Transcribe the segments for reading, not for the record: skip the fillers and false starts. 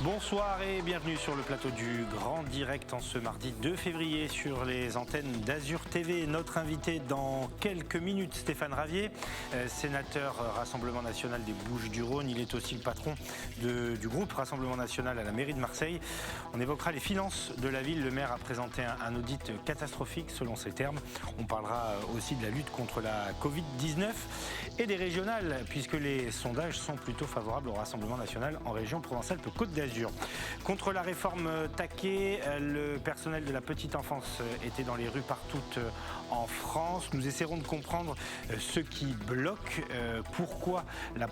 Bonsoir et bienvenue sur le plateau du Grand Direct en ce mardi 2 février sur les antennes d'Azur TV. Notre invité dans quelques minutes, Stéphane Ravier, sénateur Rassemblement National des Bouches-du-Rhône. Il est aussi le patron du groupe Rassemblement National à la mairie de Marseille. On évoquera les finances de la ville. Le maire a présenté un audit catastrophique selon ses termes. On parlera aussi de la lutte contre la Covid-19 et des régionales puisque les sondages sont plutôt favorables au Rassemblement National en région Provence-Alpes-Côte d'Azur. Contre la réforme Taquet, le personnel de la petite enfance était dans les rues partout en France. Nous essaierons de comprendre ce qui bloque, pourquoi les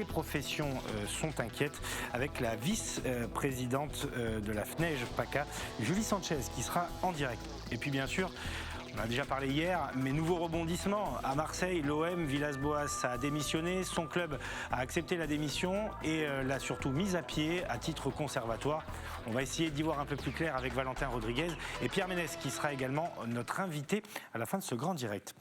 professions sont inquiètes, avec la vice-présidente de la FNEJ PACA, Julie Sanchez, qui sera en direct. Et puis bien sûr, on a déjà parlé hier, mais nouveau rebondissement. À Marseille, l'OM, Villas-Boas a démissionné. Son club a accepté la démission et l'a surtout mise à pied à titre conservatoire. On va essayer d'y voir un peu plus clair avec Valentin Rodriguez et Pierre Ménès, qui sera également notre invité à la fin de ce grand direct.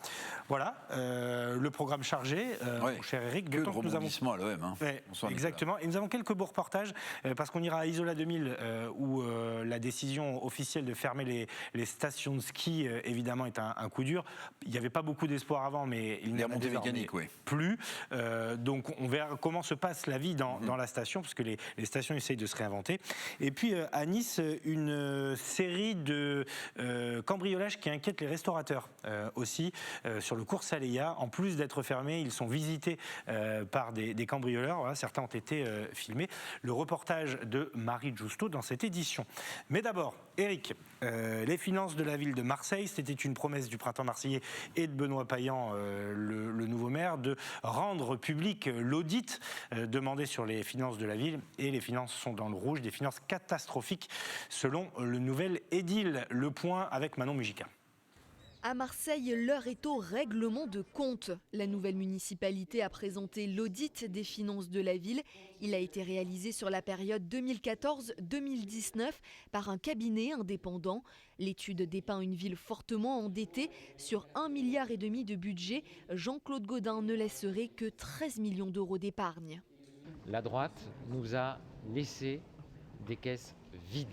Voilà, le programme chargé, mon cher Eric. Que de rebondissement à l'OM. Hein. Ouais, exactement. Et nous avons quelques beaux reportages, parce qu'on ira à Isola 2000, où la décision officielle de fermer les stations de ski, évidemment, est un coup dur. Il n'y avait pas beaucoup d'espoir avant, mais il n'y en a désormais plus. Donc on verra comment se passe la vie dans la station, parce que les stations essayent de se réinventer. Et puis à Nice, une série de cambriolages qui inquiètent les restaurateurs aussi, sur le cours Saléa. En plus d'être fermés, ils sont visités par des cambrioleurs. Voilà, certains ont été filmés. Le reportage de Marie Giusto dans cette édition. Mais d'abord, Eric, les finances de la ville de Marseille, c'était une promesse du printemps marseillais et de Benoît Payan, le nouveau maire, de rendre public l'audit demandé sur les finances de la ville. Et les finances sont dans le rouge, des finances catastrophiques selon le nouvel édile. Le point avec Manon Mujica. À Marseille, l'heure est au règlement de compte. La nouvelle municipalité a présenté l'audit des finances de la ville. Il a été réalisé sur la période 2014-2019 par un cabinet indépendant. L'étude dépeint une ville fortement endettée. Sur 1,5 milliard de budget, Jean-Claude Gaudin ne laisserait que 13 millions d'euros d'épargne. La droite nous a laissé des caisses vides.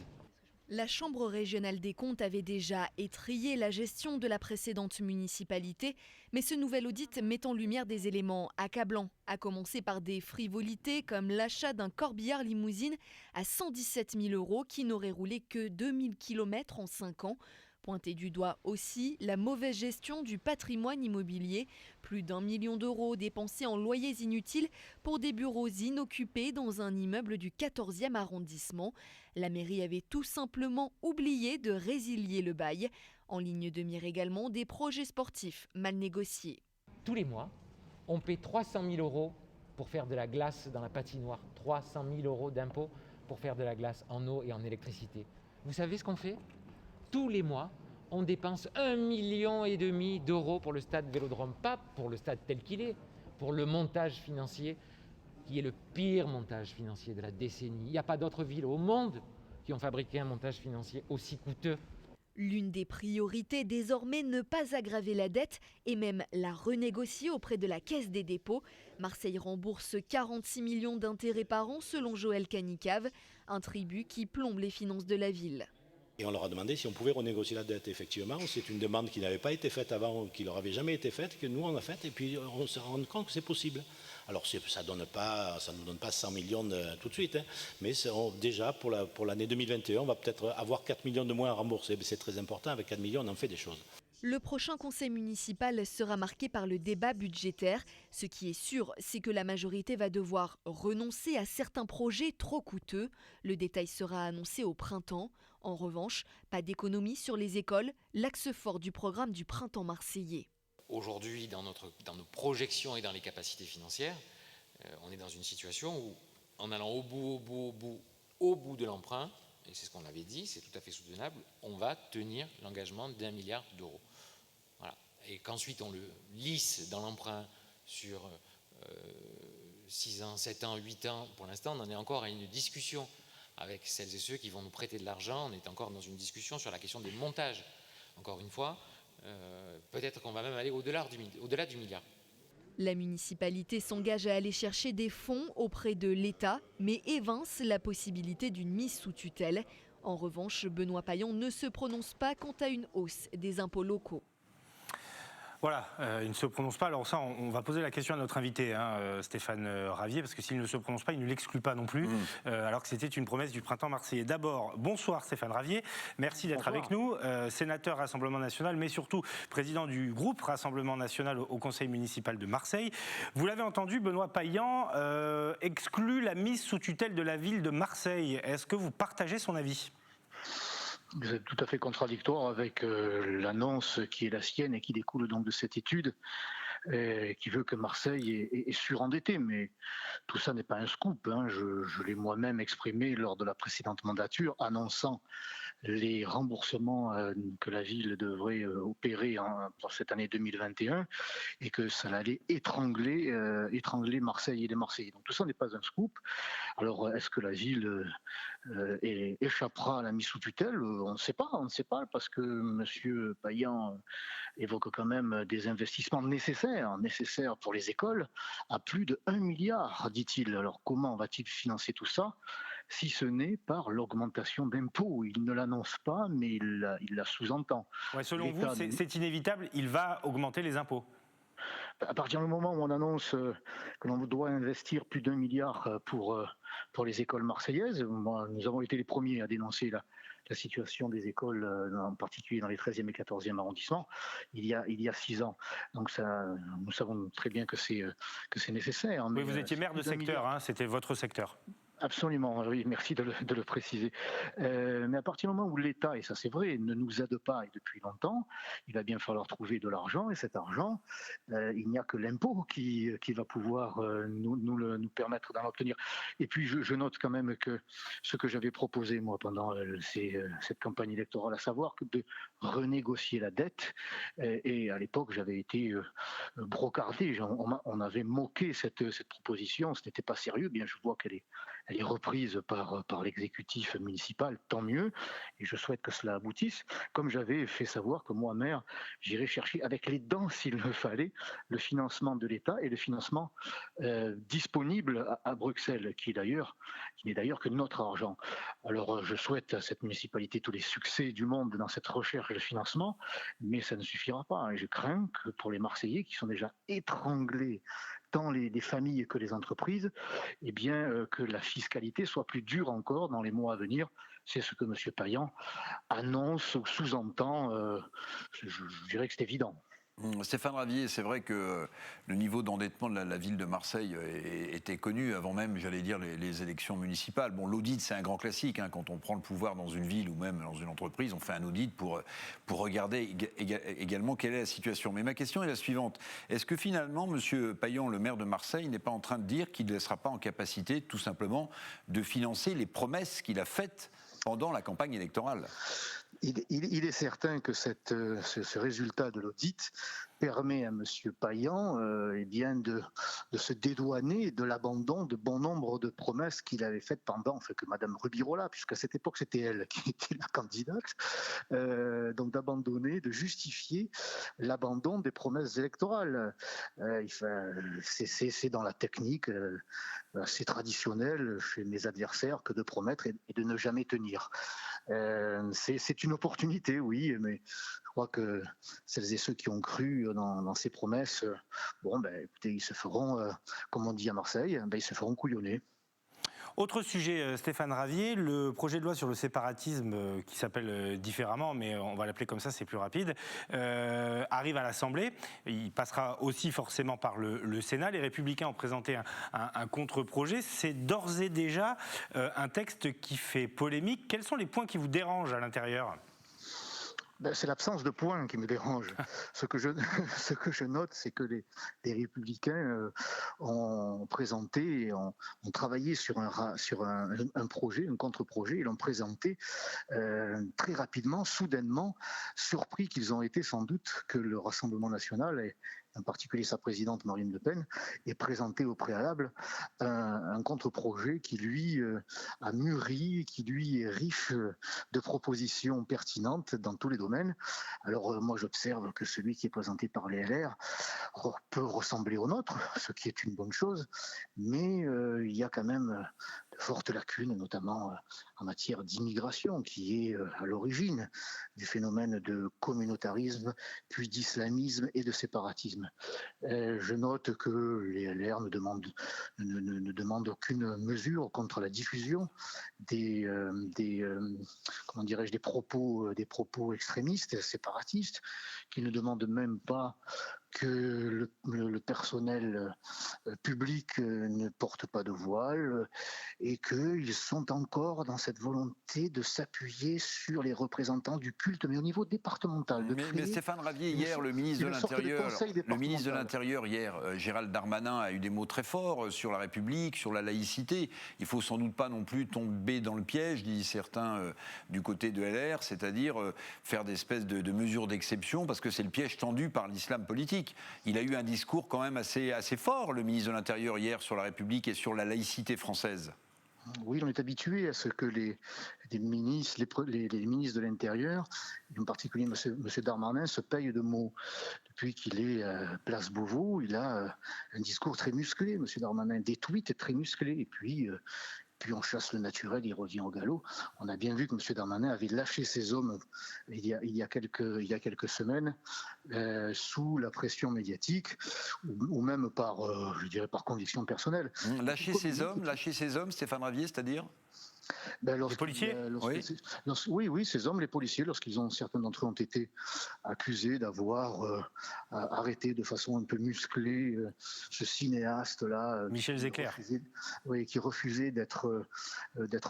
La Chambre régionale des comptes avait déjà étrillé la gestion de la précédente municipalité, mais ce nouvel audit met en lumière des éléments accablants, à commencer par des frivolités comme l'achat d'un corbillard limousine à 117 000 € qui n'aurait roulé que 2000 km en 5 ans. Pointé du doigt aussi la mauvaise gestion du patrimoine immobilier. Plus d'1 million d'euros dépensés en loyers inutiles pour des bureaux inoccupés dans un immeuble du 14e arrondissement. La mairie avait tout simplement oublié de résilier le bail. En ligne de mire également des projets sportifs mal négociés. Tous les mois, on paie 300 000 € pour faire de la glace dans la patinoire. 300 000 € d'impôts pour faire de la glace en eau et en électricité. Vous savez ce qu'on fait ? Tous les mois, on dépense 1,5 million d'euros pour le stade Vélodrome. Pas pour le stade tel qu'il est, pour le montage financier, qui est le pire montage financier de la décennie. Il n'y a pas d'autres villes au monde qui ont fabriqué un montage financier aussi coûteux. L'une des priorités désormais, ne pas aggraver la dette et même la renégocier auprès de la Caisse des dépôts. Marseille rembourse 46 millions d'intérêts par an selon Joël Canicave, un tribut qui plombe les finances de la ville. Et on leur a demandé si on pouvait renégocier la dette. Effectivement, c'est une demande qui n'avait pas été faite avant, qui leur avait jamais été faite, que nous on a faite, et puis on s'est rendu compte que c'est possible. Alors ça ne nous donne pas 100 millions tout de suite, hein, mais déjà pour l'année 2021, on va peut-être avoir 4 millions de moins à rembourser. C'est très important, avec 4 millions on en fait des choses. Le prochain conseil municipal sera marqué par le débat budgétaire. Ce qui est sûr, c'est que la majorité va devoir renoncer à certains projets trop coûteux. Le détail sera annoncé au printemps. En revanche, pas d'économie sur les écoles, l'axe fort du programme du printemps marseillais. Aujourd'hui, dans nos projections et dans les capacités financières, on est dans une situation où, en allant au bout de l'emprunt, et c'est ce qu'on avait dit, c'est tout à fait soutenable, on va tenir l'engagement d'1 milliard d'euros. Voilà. Et qu'ensuite on le lisse dans l'emprunt sur 6 ans, 7 ans, 8 ans, pour l'instant on en est encore à une discussion avec celles et ceux qui vont nous prêter de l'argent, on est encore dans une discussion sur la question des montages. Encore une fois, peut-être qu'on va même aller au-delà du milliard. La municipalité s'engage à aller chercher des fonds auprès de l'État, mais évince la possibilité d'une mise sous tutelle. En revanche, Benoît Payan ne se prononce pas quant à une hausse des impôts locaux. Voilà, il ne se prononce pas. Alors ça, on va poser la question à notre invité, Stéphane Ravier, parce que s'il ne se prononce pas, il ne l'exclut pas non plus, alors que c'était une promesse du printemps marseillais. D'abord, bonsoir Stéphane Ravier, merci d'être avec nous, sénateur Rassemblement National, mais surtout président du groupe Rassemblement National au Conseil municipal de Marseille. Vous l'avez entendu, Benoît Payan exclut la mise sous tutelle de la ville de Marseille. Est-ce que vous partagez son avis ? Vous êtes tout à fait contradictoire avec l'annonce qui est la sienne et qui découle donc de cette étude qui veut que Marseille est surendetté. Mais tout ça n'est pas un scoop. Je l'ai moi-même exprimé lors de la précédente mandature, annonçant les remboursements que la ville devrait opérer pour cette année 2021 et que ça allait étrangler Marseille et les Marseillais. Donc tout ça n'est pas un scoop. Alors est-ce que la ville échappera à la mise sous tutelle ? On ne sait pas, parce que M. Payan évoque quand même des investissements nécessaires pour les écoles, à plus de 1 milliard, dit-il. Alors comment va-t-il financer tout ça, si ce n'est par l'augmentation d'impôts? Il ne l'annonce pas, mais il la sous-entend. Ouais, selon vous, c'est inévitable, il va augmenter les impôts. À partir du moment où on annonce que l'on doit investir plus d'1 milliard pour les écoles marseillaises, nous avons été les premiers à dénoncer la situation des écoles, en particulier dans les 13e et 14e arrondissements, il y a 6 ans. Donc ça, nous savons très bien que c'est nécessaire. Oui, vous étiez maire de secteur, c'était votre secteur. Absolument, oui, merci de le préciser. Mais à partir du moment où l'État, et ça c'est vrai, ne nous aide pas, et depuis longtemps, il va bien falloir trouver de l'argent, et cet argent, il n'y a que l'impôt qui va pouvoir nous permettre d'en obtenir. Et puis je note quand même que ce que j'avais proposé moi pendant cette campagne électorale, à savoir que de renégocier la dette, et à l'époque j'avais été brocardé, on avait moqué cette proposition, ce n'était pas sérieux, bien je vois qu'elle est reprise par l'exécutif municipal, tant mieux, et je souhaite que cela aboutisse. Comme j'avais fait savoir que moi, maire, j'irais chercher avec les dents, s'il le fallait, le financement de l'État et le financement disponible à Bruxelles, qui n'est d'ailleurs que notre argent. Alors je souhaite à cette municipalité tous les succès du monde dans cette recherche de financement, mais ça ne suffira pas. Et je crains que pour les Marseillais, qui sont déjà étranglés, tant les familles que les entreprises, que la fiscalité soit plus dure encore dans les mois à venir. C'est ce que M. Payan annonce ou sous-entend. Je dirais que c'est évident. Stéphane Ravier, c'est vrai que le niveau d'endettement de la ville de Marseille était connu avant même, j'allais dire, les élections municipales. Bon, l'audit, c'est un grand classique. Quand on prend le pouvoir dans une ville ou même dans une entreprise, on fait un audit pour regarder également quelle est la situation. Mais ma question est la suivante. Est-ce que finalement, M. Payan, le maire de Marseille, n'est pas en train de dire qu'il ne sera pas en capacité, tout simplement, de financer les promesses qu'il a faites pendant la campagne électorale ? Il est certain que ce résultat de l'audit permet à M. Payan de se dédouaner de l'abandon de bon nombre de promesses qu'il avait faites que Mme Rubirola, puisqu'à cette époque c'était elle qui était la candidate, donc d'abandonner, de justifier l'abandon des promesses électorales. C'est dans la technique assez traditionnelle chez mes adversaires que de promettre et de ne jamais tenir. C'est une opportunité, oui, mais je crois que celles et ceux qui ont cru dans ces promesses, écoutez, ils se feront, comme on dit à Marseille, ils se feront couillonner. Autre sujet, Stéphane Ravier, le projet de loi sur le séparatisme, qui s'appelle différemment, mais on va l'appeler comme ça, c'est plus rapide, arrive à l'Assemblée. Il passera aussi forcément par le Sénat. Les Républicains ont présenté un contre-projet. C'est d'ores et déjà un texte qui fait polémique. Quels sont les points qui vous dérangent à l'intérieur ? C'est l'absence de points qui me dérange. Ce que je note, c'est que les Républicains ont présenté, ont travaillé sur un projet, un contre-projet, ils l'ont présenté très rapidement, soudainement, surpris qu'ils ont été sans doute que le Rassemblement national en particulier sa présidente Marine Le Pen, ait présenté au préalable un contre-projet qui, lui, a mûri, qui, lui, est riche de propositions pertinentes dans tous les domaines. Alors, moi, j'observe que celui qui est présenté par les LR peut ressembler au nôtre, ce qui est une bonne chose, mais il y a quand même de fortes lacunes, notamment en matière d'immigration, qui est à l'origine du phénomène de communautarisme, puis d'islamisme et de séparatisme. Je note que les LR ne demandent aucune mesure contre la diffusion des propos extrémistes, séparatistes, qui ne demandent même pas que le personnel public ne porte pas de voile et qu'ils sont encore dans cette volonté de s'appuyer sur les représentants du culte, mais au niveau départemental. Mais Stéphane Ravier, hier, le ministre de l'Intérieur, hier, Gérald Darmanin, a eu des mots très forts sur la République, sur la laïcité. Il ne faut sans doute pas non plus tomber dans le piège, disent certains du côté de LR, c'est-à-dire faire des espèces de mesures d'exception, parce que c'est le piège tendu par l'islam politique. Il a eu un discours quand même assez fort, le ministre de l'Intérieur, hier, sur la République et sur la laïcité française. Oui, on est habitué à ce que les ministres de l'Intérieur, en particulier M. Darmanin, se payent de mots. Depuis qu'il est à Place Beauvau, il a un discours très musclé, M. Darmanin, des tweets très musclés, et puis on chasse le naturel, il revient au galop. On a bien vu que M. Darmanin avait lâché ses hommes il y a quelques semaines sous la pression médiatique ou même par conviction personnelle. Lâcher ses hommes, Stéphane Ravier, c'est-à-dire les policiers oui, ces hommes, les policiers, certains d'entre eux ont été accusés d'avoir arrêté de façon un peu musclée ce cinéaste-là. Michel Zecler. Qui refusait d'être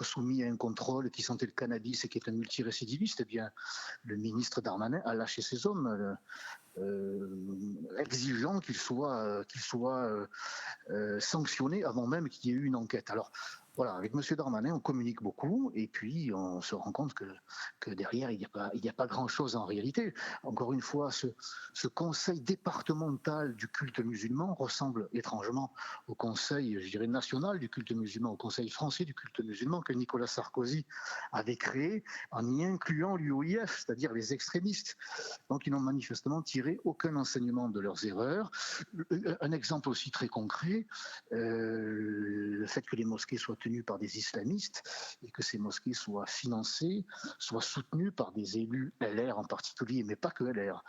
soumis à un contrôle, qui sentait le cannabis et qui est un multirécidiviste. Eh bien, le ministre Darmanin a lâché ces hommes. Exigeant qu'ils soient sanctionnés avant même qu'il y ait eu une enquête. Alors, voilà, avec M. Darmanin, on communique beaucoup et puis on se rend compte que derrière, il n'y a pas grand-chose en réalité. Encore une fois, ce conseil départemental du culte musulman ressemble étrangement au conseil, je dirais, national du culte musulman, au conseil français du culte musulman que Nicolas Sarkozy avait créé en y incluant l'UOIF, c'est-à-dire les extrémistes. Donc, ils n'ont manifestement tiré aucun enseignement de leurs erreurs. Un exemple aussi très concret, le fait que les mosquées soient tenues par des islamistes et que ces mosquées soient financées, soient soutenues par des élus LR en particulier, mais pas que LR,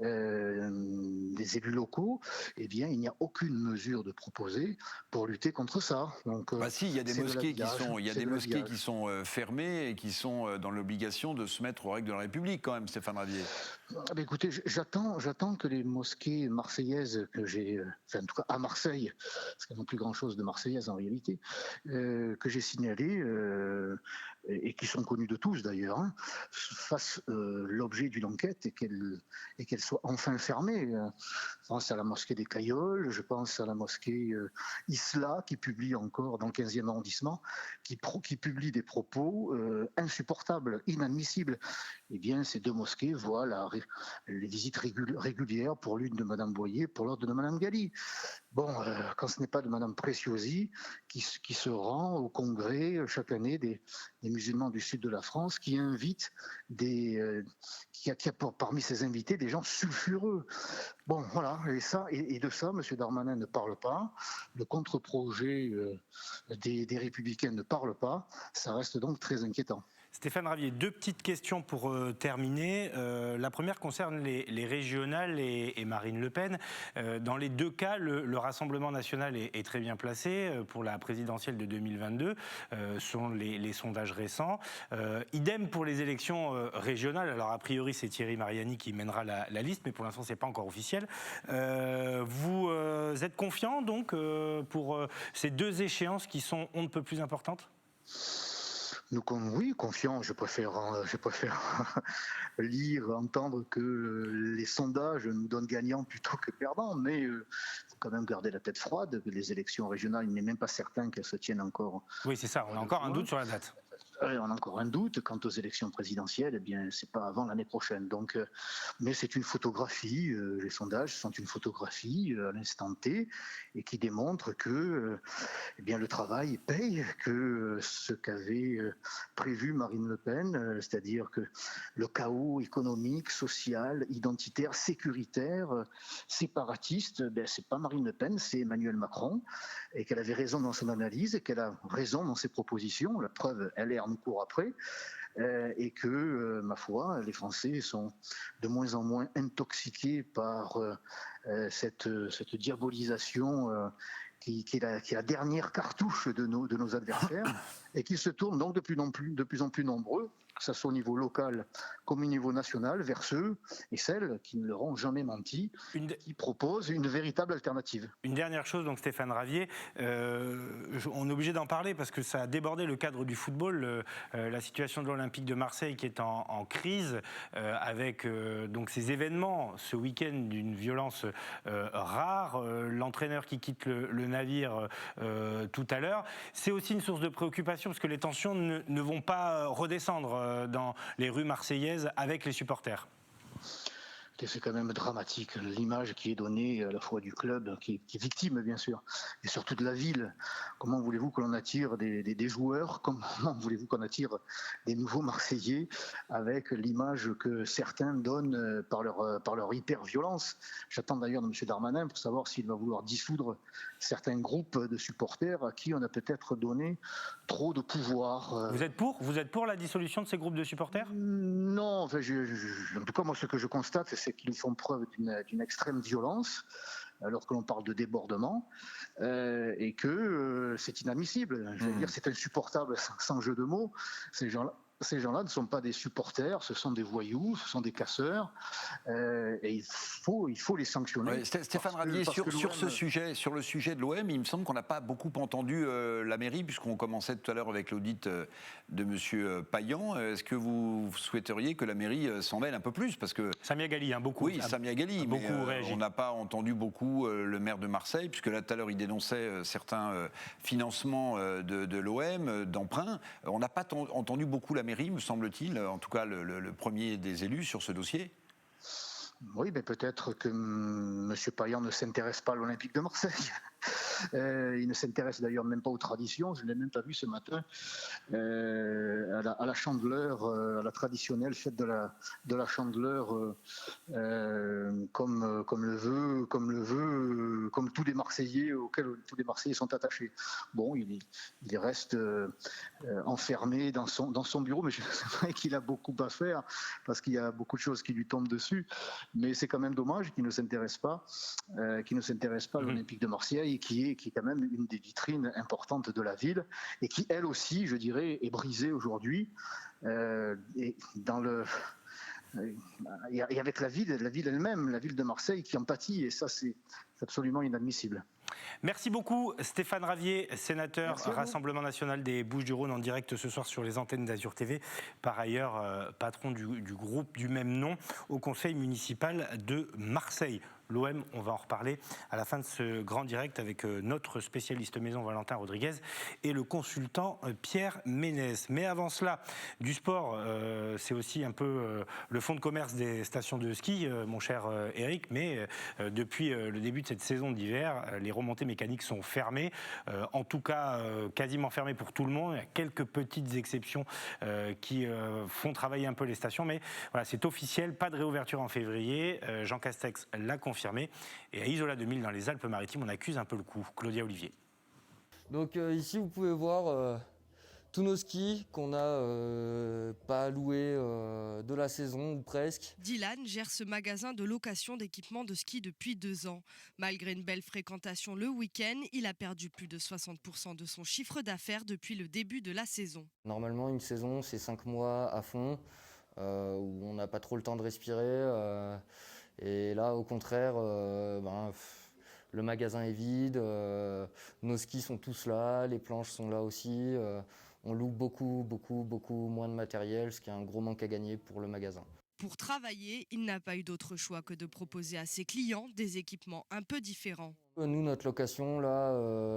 des élus locaux, eh bien, il n'y a aucune mesure de proposée pour lutter contre ça. Donc, si, il y a des mosquées qui sont fermées et qui sont dans l'obligation de se mettre aux règles de la République, quand même, Stéphane Ravier. Écoutez, j'attends que les mosquées marseillaises que j'ai, en tout cas à Marseille, parce qu'elles n'ont plus grand-chose de marseillaises en réalité, que j'ai signalées et qui sont connues de tous d'ailleurs, fassent l'objet d'une enquête et qu'elles soient enfin fermées. Je pense à la mosquée des Cailloles, je pense à la mosquée Isla qui publie encore dans le 15e arrondissement, qui publie des propos insupportables, inadmissibles. Eh bien, ces deux mosquées voient les visites régulières pour l'une de Mme Boyer, pour l'autre de Mme Galli. Bon, quand ce n'est pas de Mme Preciosi qui se rend au congrès chaque année des musulmans du sud de la France, qui invite qui a parmi ses invités des gens sulfureux. Bon, voilà, et de ça, M. Darmanin ne parle pas, le contre-projet des Républicains ne parle pas, ça reste donc très inquiétant. Stéphane Ravier, deux petites questions pour terminer. La première concerne les régionales et Marine Le Pen. Dans les deux cas, le Rassemblement national est très bien placé pour la présidentielle de 2022, selon les sondages récents. Idem pour les élections régionales. Alors a priori, c'est Thierry Mariani qui mènera la liste, mais pour l'instant, c'est pas encore officiel. Vous êtes confiant donc pour ces deux échéances qui sont on ne peut plus importantes ? Oui, confiant. Je préfère entendre que les sondages nous donnent gagnants plutôt que perdants, mais il faut quand même garder la tête froide. Les élections régionales, il n'est même pas certain qu'elles se tiennent encore. Oui, c'est ça, on a encore un doute sur la date. On a encore un doute. Quant aux élections présidentielles, eh bien, c'est pas avant l'année prochaine. Donc, mais c'est une photographie. Les sondages sont une photographie à l'instant T et qui démontre que, eh bien, le travail paye, que ce qu'avait prévu Marine Le Pen, c'est-à-dire que le chaos économique, social, identitaire, sécuritaire, séparatiste, ben, c'est pas Marine Le Pen, c'est Emmanuel Macron, et qu'elle avait raison dans son analyse et qu'elle a raison dans ses propositions. La preuve, LR nous court après. Et que, ma foi, les Français sont de moins en moins intoxiqués par cette diabolisation qui est la dernière cartouche de nos adversaires, et qui se tournent donc de plus en plus nombreux, que ce soit au niveau local comme au niveau national, vers ceux et celles qui ne leur ont jamais menti, qui proposent une véritable alternative. Une dernière chose, donc Stéphane Ravier, on est obligé d'en parler parce que ça a débordé le cadre du football, la situation de l'Olympique de Marseille qui est en crise, avec donc ces événements ce week-end d'une violence rare, l'entraîneur qui quitte le navire tout à l'heure. C'est aussi une source de préoccupation parce que les tensions ne vont pas redescendre dans les rues marseillaises avec les supporters. C'est quand même dramatique, l'image qui est donnée à la fois du club, qui est victime bien sûr, et surtout de la ville. Comment voulez-vous que l'on attire des joueurs? Comment voulez-vous qu'on attire des nouveaux Marseillais avec l'image que certains donnent par leur hyper-violence? J'attends d'ailleurs de M. Darmanin pour savoir s'il va vouloir dissoudre certains groupes de supporters à qui on a peut-être donné trop de pouvoir. Vous êtes pour la dissolution de ces groupes de supporters? Non, enfin, en tout cas moi ce que je constate, c'est qu'ils font preuve d'une extrême violence, alors que l'on parle de débordement, et que c'est inadmissible. Je veux dire, c'est insupportable, sans jeu de mots. Ces gens-là ne sont pas des supporters, ce sont des voyous, ce sont des casseurs, et il faut les sanctionner. Ouais, Stéphane Ravier, sur le sujet de l'OM, il me semble qu'on n'a pas beaucoup entendu la mairie, puisqu'on commençait tout à l'heure avec l'audit de M. Payan. Est-ce que vous souhaiteriez que la mairie s'en mêle un peu plus? Parce que Samia Ghali, beaucoup. Oui, Samia Ghali, mais on n'a pas entendu beaucoup le maire de Marseille, puisque là tout à l'heure il dénonçait certains financements de l'OM, d'emprunts. On n'a pas entendu beaucoup la mairie, me semble-t-il, en tout cas le premier des élus sur ce dossier. Oui, mais peut-être que M. Payan ne s'intéresse pas à l'Olympique de Marseille. Il ne s'intéresse d'ailleurs même pas aux traditions. Je ne l'ai même pas vu ce matin à la Chandeleur, à la traditionnelle fête de la Chandeleur, comme tous les Marseillais, auxquels tous les Marseillais sont attachés. Bon, il reste enfermé dans son bureau, mais c'est vrai qu'il a beaucoup à faire parce qu'il y a beaucoup de choses qui lui tombent dessus. Mais c'est quand même dommage qu'il ne s'intéresse pas à l'Olympique de Marseille, qui est quand même une des vitrines importantes de la ville et qui, elle aussi, je dirais, est brisée aujourd'hui. Et avec la ville elle-même, la ville de Marseille qui en pâtit, et ça c'est absolument inadmissible. Merci beaucoup Stéphane Ravier, sénateur Rassemblement National des Bouches-du-Rhône, en direct ce soir sur les antennes d'Azur TV. Par ailleurs, patron du groupe du même nom au conseil municipal de Marseille. L'OM, on va en reparler à la fin de ce grand direct avec notre spécialiste maison Valentin Rodriguez et le consultant Pierre Ménès. Mais avant cela, du sport, c'est aussi un peu le fonds de commerce des stations de ski, mon cher Eric, mais depuis le début de cette saison d'hiver, les remontées mécaniques sont fermées, en tout cas quasiment fermées pour tout le monde. Il y a quelques petites exceptions qui font travailler un peu les stations, mais voilà, c'est officiel, pas de réouverture en février. Jean Castex l'a confirmé. Et à Isola 2000 dans les Alpes-Maritimes, on accuse un peu le coup. Claudia Olivier. Donc ici vous pouvez voir tous nos skis qu'on n'a pas loués de la saison ou presque. Dylan gère ce magasin de location d'équipements de ski depuis 2 ans. Malgré une belle fréquentation le week-end, il a perdu plus de 60% de son chiffre d'affaires depuis le début de la saison. Normalement une saison c'est 5 mois à fond où on n'a pas trop le temps de respirer. Et là, au contraire, le magasin est vide, nos skis sont tous là, les planches sont là aussi. On loue beaucoup moins de matériel, ce qui est un gros manque à gagner pour le magasin. Pour travailler, il n'a pas eu d'autre choix que de proposer à ses clients des équipements un peu différents. Nous, notre location là,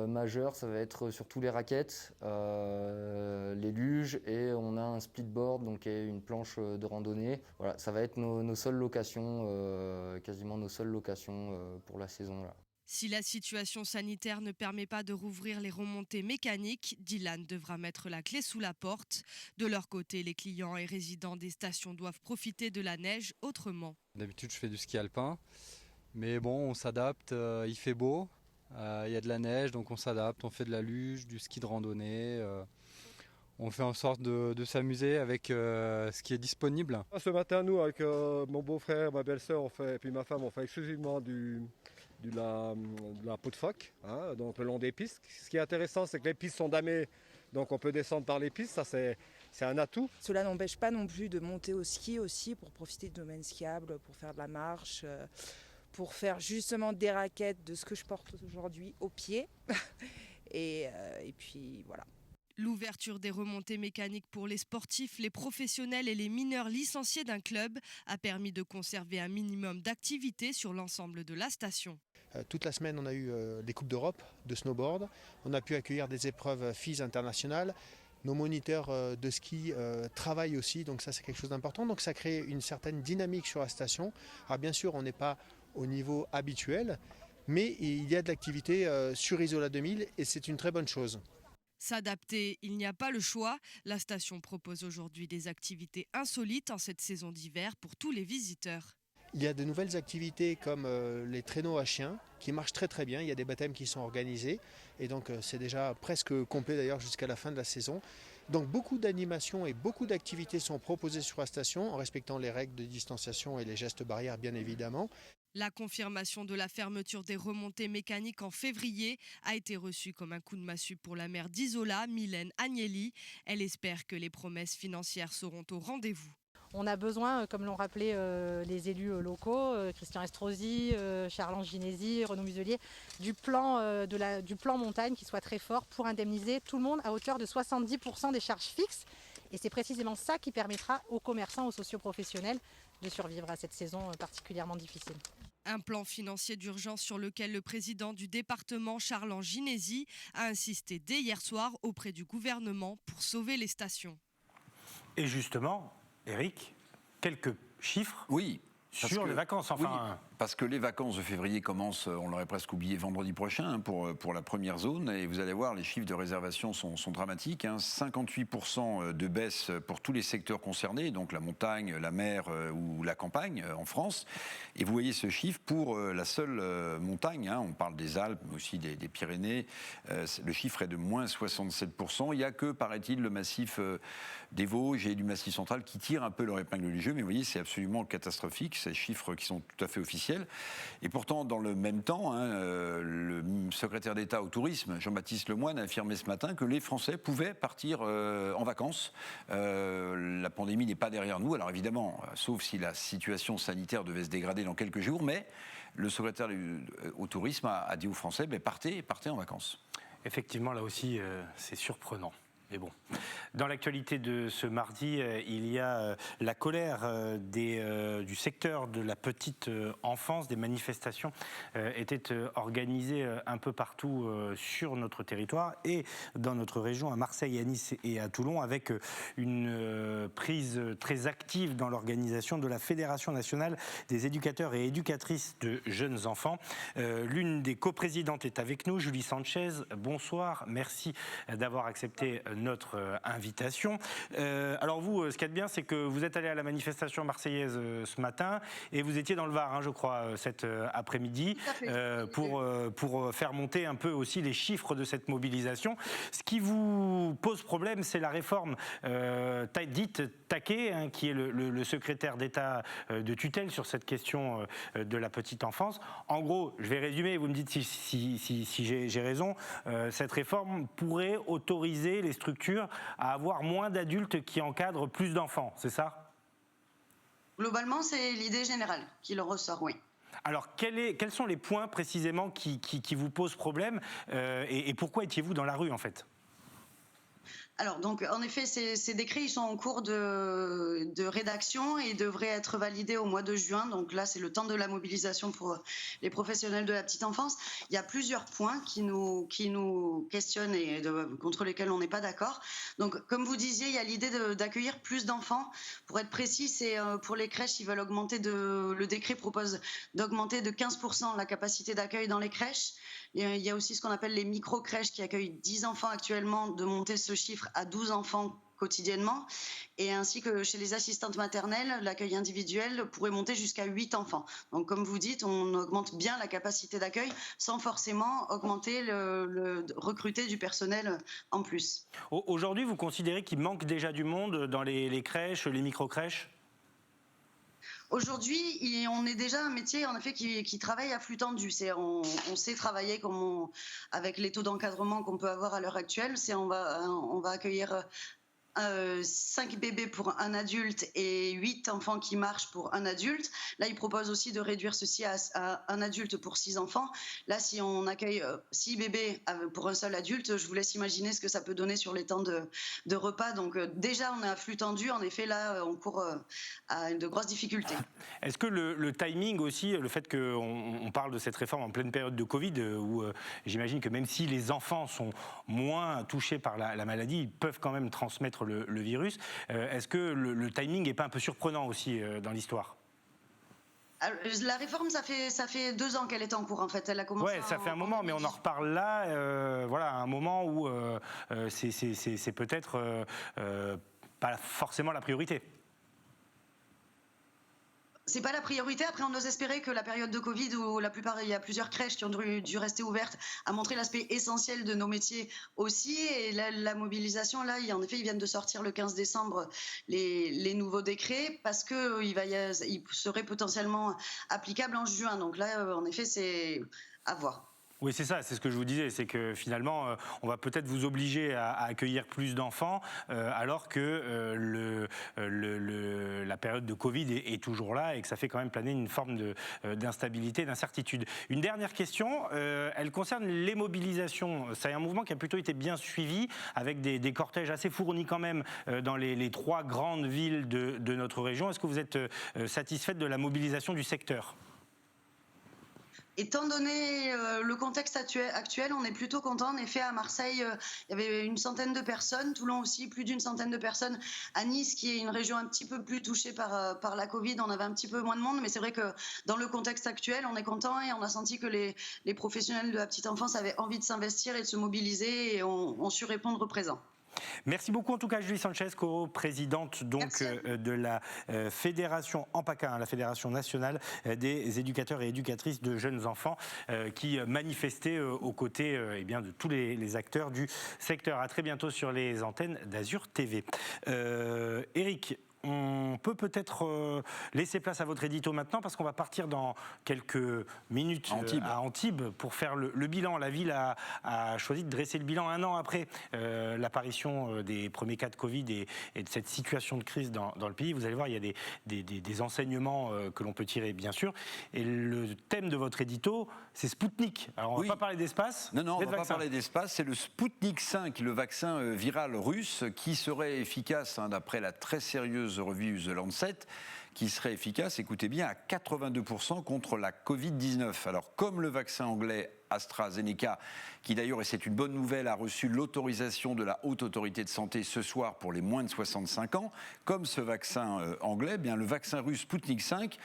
majeure, ça va être surtout les raquettes, les luges, et on a un splitboard, donc une planche de randonnée. Voilà, ça va être nos seules locations, quasiment nos seules locations pour la saison là. Si la situation sanitaire ne permet pas de rouvrir les remontées mécaniques, Dylan devra mettre la clé sous la porte. De leur côté, les clients et résidents des stations doivent profiter de la neige autrement. D'habitude, je fais du ski alpin, mais bon, on s'adapte, il fait beau, il y a de la neige, donc on s'adapte, on fait de la luge, du ski de randonnée. On fait en sorte de s'amuser avec ce qui est disponible. Ce matin, nous, avec mon beau-frère, ma belle-sœur, et puis ma femme, on fait exclusivement de la peau de phoque, hein, donc le long des pistes. Ce qui est intéressant, c'est que les pistes sont damées, donc on peut descendre par les pistes, ça c'est un atout. Cela n'empêche pas non plus de monter au ski aussi pour profiter de domaines skiables, pour faire de la marche, pour faire justement des raquettes, de ce que je porte aujourd'hui au pied. et puis voilà. L'ouverture des remontées mécaniques pour les sportifs, les professionnels et les mineurs licenciés d'un club a permis de conserver un minimum d'activité sur l'ensemble de la station. Toute la semaine, on a eu des Coupes d'Europe de snowboard. On a pu accueillir des épreuves FIS internationales. Nos moniteurs de ski travaillent aussi, donc ça c'est quelque chose d'important. Donc ça crée une certaine dynamique sur la station. Alors bien sûr, on n'est pas au niveau habituel, mais il y a de l'activité sur Isola 2000 et c'est une très bonne chose. S'adapter, il n'y a pas le choix. La station propose aujourd'hui des activités insolites en cette saison d'hiver pour tous les visiteurs. Il y a de nouvelles activités comme les traîneaux à chiens qui marchent très très bien. Il y a des baptêmes qui sont organisés et donc c'est déjà presque complet d'ailleurs jusqu'à la fin de la saison. Donc beaucoup d'animations et beaucoup d'activités sont proposées sur la station en respectant les règles de distanciation et les gestes barrières bien évidemment. La confirmation de la fermeture des remontées mécaniques en février a été reçue comme un coup de massue pour la maire d'Isola, Mylène Agnelli. Elle espère que les promesses financières seront au rendez-vous. On a besoin, comme l'ont rappelé les élus locaux, Christian Estrosi, Charles Ginesi, Renaud Muselier, du plan montagne qui soit très fort pour indemniser tout le monde à hauteur de 70% des charges fixes. Et c'est précisément ça qui permettra aux commerçants, aux socioprofessionnels de survivre à cette saison particulièrement difficile. Un plan financier d'urgence sur lequel le président du département, Charles Ginesi, a insisté dès hier soir auprès du gouvernement pour sauver les stations. Et justement, Eric, quelques chiffres sur les vacances. Oui, parce que les vacances de février commencent, on l'aurait presque oublié, vendredi prochain pour la première zone. Et vous allez voir, les chiffres de réservation sont dramatiques. 58% de baisse pour tous les secteurs concernés, donc la montagne, la mer ou la campagne en France. Et vous voyez ce chiffre pour la seule montagne. On parle des Alpes, mais aussi des Pyrénées. Le chiffre est de moins 67%. Il n'y a que, paraît-il, le massif des Vosges et du Massif central qui tirent un peu leur épingle du jeu. Mais vous voyez, c'est absolument catastrophique, ces chiffres qui sont tout à fait officiels. Et pourtant, dans le même temps, le secrétaire d'État au tourisme, Jean-Baptiste Lemoyne, a affirmé ce matin que les Français pouvaient partir en vacances. La pandémie n'est pas derrière nous, alors évidemment, sauf si la situation sanitaire devait se dégrader dans quelques jours, mais le secrétaire au tourisme a dit aux Français, partez en vacances. Effectivement, là aussi, c'est surprenant. Mais bon. Dans l'actualité de ce mardi, il y a la colère du secteur de la petite enfance. Des manifestations étaient organisées un peu partout sur notre territoire et dans notre région, à Marseille, à Nice et à Toulon, avec une prise très active dans l'organisation de la Fédération nationale des éducateurs et éducatrices de jeunes enfants. L'une des coprésidentes est avec nous, Julie Sanchez. Bonsoir, merci d'avoir accepté notre invitation. Alors vous, ce qu'il y a de bien, c'est que vous êtes allé à la manifestation marseillaise ce matin et vous étiez dans le Var, je crois, cet après-midi, pour faire monter un peu aussi les chiffres de cette mobilisation. Ce qui vous pose problème, c'est la réforme dite Taquet, qui est le secrétaire d'État de tutelle sur cette question de la petite enfance. En gros, je vais résumer, vous me dites si j'ai raison, cette réforme pourrait autoriser les structures à avoir moins d'adultes qui encadrent plus d'enfants, c'est ça ? Globalement, c'est l'idée générale qui le ressort, oui. Alors, quels sont les points précisément qui vous posent problème et pourquoi étiez-vous dans la rue en fait ? Alors, donc, en effet, ces décrets, ils sont en cours de rédaction et devraient être validés au mois de juin. Donc là, c'est le temps de la mobilisation pour les professionnels de la petite enfance. Il y a plusieurs points qui nous questionnent et contre lesquels on n'est pas d'accord. Donc, comme vous disiez, il y a l'idée d'accueillir plus d'enfants. Pour être précis, c'est pour les crèches, ils veulent augmenter le décret propose d'augmenter de 15% la capacité d'accueil dans les crèches. Il y a aussi ce qu'on appelle les micro-crèches qui accueillent 10 enfants actuellement, de monter ce chiffre à 12 enfants quotidiennement, et ainsi que chez les assistantes maternelles, l'accueil individuel pourrait monter jusqu'à 8 enfants. Donc comme vous dites, on augmente bien la capacité d'accueil sans forcément augmenter recruter du personnel en plus. Aujourd'hui, vous considérez qu'il manque déjà du monde dans les crèches, les micro-crèches ? Aujourd'hui, on est déjà un métier en effet qui travaille à flux tendu. On sait travailler avec les taux d'encadrement qu'on peut avoir à l'heure actuelle. On va accueillir 5 bébés pour un adulte et 8 enfants qui marchent pour un adulte. Là, ils proposent aussi de réduire ceci à un adulte pour 6 enfants. Là, si on accueille 6 bébés pour un seul adulte, je vous laisse imaginer ce que ça peut donner sur les temps de repas. Donc déjà, on est à flux tendu. En effet, là, on court à de grosses difficultés. Est-ce que le timing aussi, le fait qu'on parle de cette réforme en pleine période de Covid, où j'imagine que même si les enfants sont moins touchés par la maladie, ils peuvent quand même transmettre le virus. Est-ce que le timing n'est pas un peu surprenant aussi dans l'histoire ? La réforme, ça fait 2 ans qu'elle est en cours en fait. Elle a commencé. Ouais, ça fait un moment, mais on en reparle là. Voilà, un moment où c'est peut-être pas forcément la priorité. C'est pas la priorité. Après, on ose espérer que la période de Covid, où il y a plusieurs crèches qui ont dû rester ouvertes, a montré l'aspect essentiel de nos métiers aussi. Et la mobilisation, là, en effet, ils viennent de sortir le 15 décembre les nouveaux décrets parce qu'ils seraient potentiellement applicables en juin. Donc là, en effet, c'est à voir. Oui, c'est ça, c'est ce que je vous disais, c'est que finalement, on va peut-être vous obliger à accueillir plus d'enfants, alors que la période de Covid est toujours là et que ça fait quand même planer une forme d'instabilité, d'incertitude. Une dernière question, elle concerne les mobilisations. C'est un mouvement qui a plutôt été bien suivi, avec des cortèges assez fournis quand même dans les 3 grandes villes de notre région. Est-ce que vous êtes satisfaite de la mobilisation du secteur ? Étant donné le contexte actuel, on est plutôt content. En effet, à Marseille, il y avait une centaine de personnes. Toulon aussi, plus d'une centaine de personnes. À Nice, qui est une région un petit peu plus touchée par la Covid, on avait un petit peu moins de monde. Mais c'est vrai que dans le contexte actuel, on est content et on a senti que les professionnels de la petite enfance avaient envie de s'investir et de se mobiliser et ont su répondre présent. Merci beaucoup en tout cas Julie Sanchez, co-présidente de la fédération ANPACA, la Fédération nationale des éducateurs et éducatrices de jeunes enfants, qui manifestait aux côtés de tous les acteurs du secteur. À très bientôt sur les antennes d'Azur TV. Eric, on peut peut-être laisser place à votre édito maintenant, parce qu'on va partir dans quelques minutes à Antibes pour faire le bilan. La ville a choisi de dresser le bilan 1 an après l'apparition des premiers cas de Covid et de cette situation de crise dans le pays. Vous allez voir, il y a des enseignements que l'on peut tirer, bien sûr. Et le thème de votre édito, c'est Spoutnik. Alors, on ne va pas parler d'espace. Non, on ne va pas parler d'espace. C'est le Spoutnik 5, le vaccin viral russe, qui serait efficace, d'après la très sérieuse revue The Lancet, qui serait efficace, écoutez bien, à 82% contre la Covid-19. Alors, comme le vaccin anglais AstraZeneca, qui d'ailleurs, et c'est une bonne nouvelle, a reçu l'autorisation de la Haute Autorité de Santé ce soir pour les moins de 65 ans, comme ce vaccin anglais, bien le vaccin russe Spoutnik 5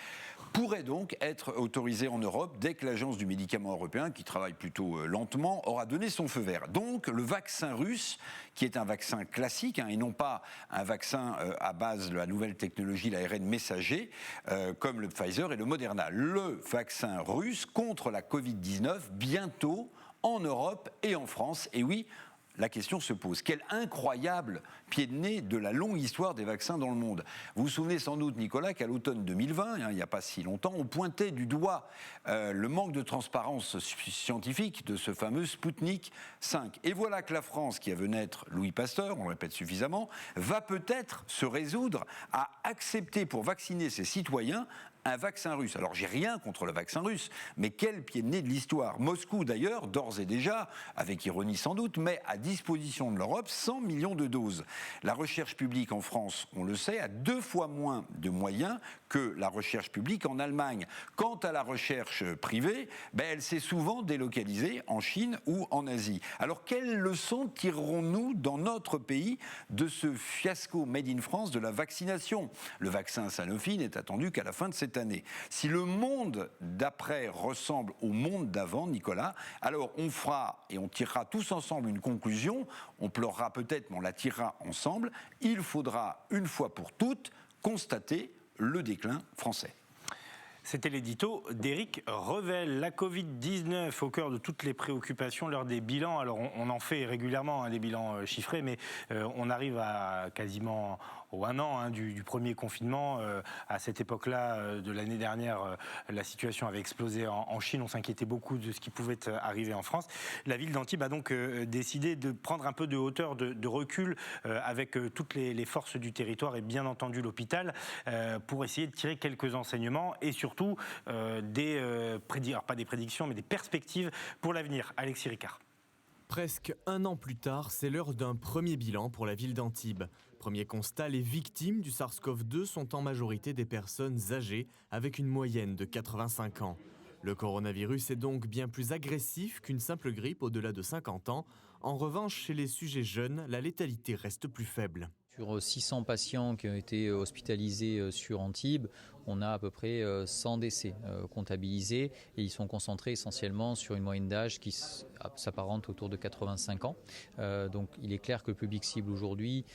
pourrait donc être autorisé en Europe dès que l'Agence du médicament européen, qui travaille plutôt lentement, aura donné son feu vert. Donc le vaccin russe, qui est un vaccin classique, et non pas un vaccin à base de la nouvelle technologie, l'ARN messager, comme le Pfizer et le Moderna. Le vaccin russe contre la Covid-19, bientôt en Europe et en France. Et oui, la question se pose. Quelle incroyable pied de nez de la longue histoire des vaccins dans le monde. Vous vous souvenez sans doute, Nicolas, qu'à l'automne 2020, il n'y a pas si longtemps, on pointait du doigt le manque de transparence scientifique de ce fameux Sputnik 5. Et voilà que la France, qui a vu naître Louis Pasteur, on le répète suffisamment, va peut-être se résoudre à accepter pour vacciner ses citoyens un vaccin russe. Alors, j'ai rien contre le vaccin russe, mais quel pied de nez de l'histoire. Moscou, d'ailleurs, d'ores et déjà, avec ironie sans doute, met à disposition de l'Europe 100 millions de doses. La recherche publique en France, on le sait, a 2 fois moins de moyens que la recherche publique en Allemagne. Quant à la recherche privée, elle s'est souvent délocalisée en Chine ou en Asie. Alors, quelles leçons tirerons-nous dans notre pays de ce fiasco made in France de la vaccination ? Le vaccin Sanofi n'est attendu qu'à la fin de cette année. Si le monde d'après ressemble au monde d'avant, Nicolas, alors on fera et on tirera tous ensemble une conclusion. On pleurera peut-être, mais on la tirera ensemble. Il faudra, une fois pour toutes, constater le déclin français. C'était l'édito d'Éric Revel. La Covid-19 au cœur de toutes les préoccupations, l'heure des bilans. Alors on en fait régulièrement des bilans chiffrés, mais on arrive à quasiment au 1 an du premier confinement. À cette époque-là de l'année dernière, la situation avait explosé en Chine. On s'inquiétait beaucoup de ce qui pouvait arriver en France. La ville d'Antibes a donc décidé de prendre un peu de hauteur, de recul avec toutes les forces du territoire et bien entendu l'hôpital pour essayer de tirer quelques enseignements et surtout pas des prédictions, mais des perspectives pour l'avenir. Alexis Ricard. Presque 1 an plus tard, c'est l'heure d'un premier bilan pour la ville d'Antibes. Premier constat, les victimes du SARS-CoV-2 sont en majorité des personnes âgées avec une moyenne de 85 ans. Le coronavirus est donc bien plus agressif qu'une simple grippe au-delà de 50 ans. En revanche, chez les sujets jeunes, la létalité reste plus faible. Sur 600 patients qui ont été hospitalisés sur Antibes, on a à peu près 100 décès comptabilisés et ils sont concentrés essentiellement sur une moyenne d'âge qui s'apparente autour de 85 ans. Donc il est clair que le public cible aujourd'hui,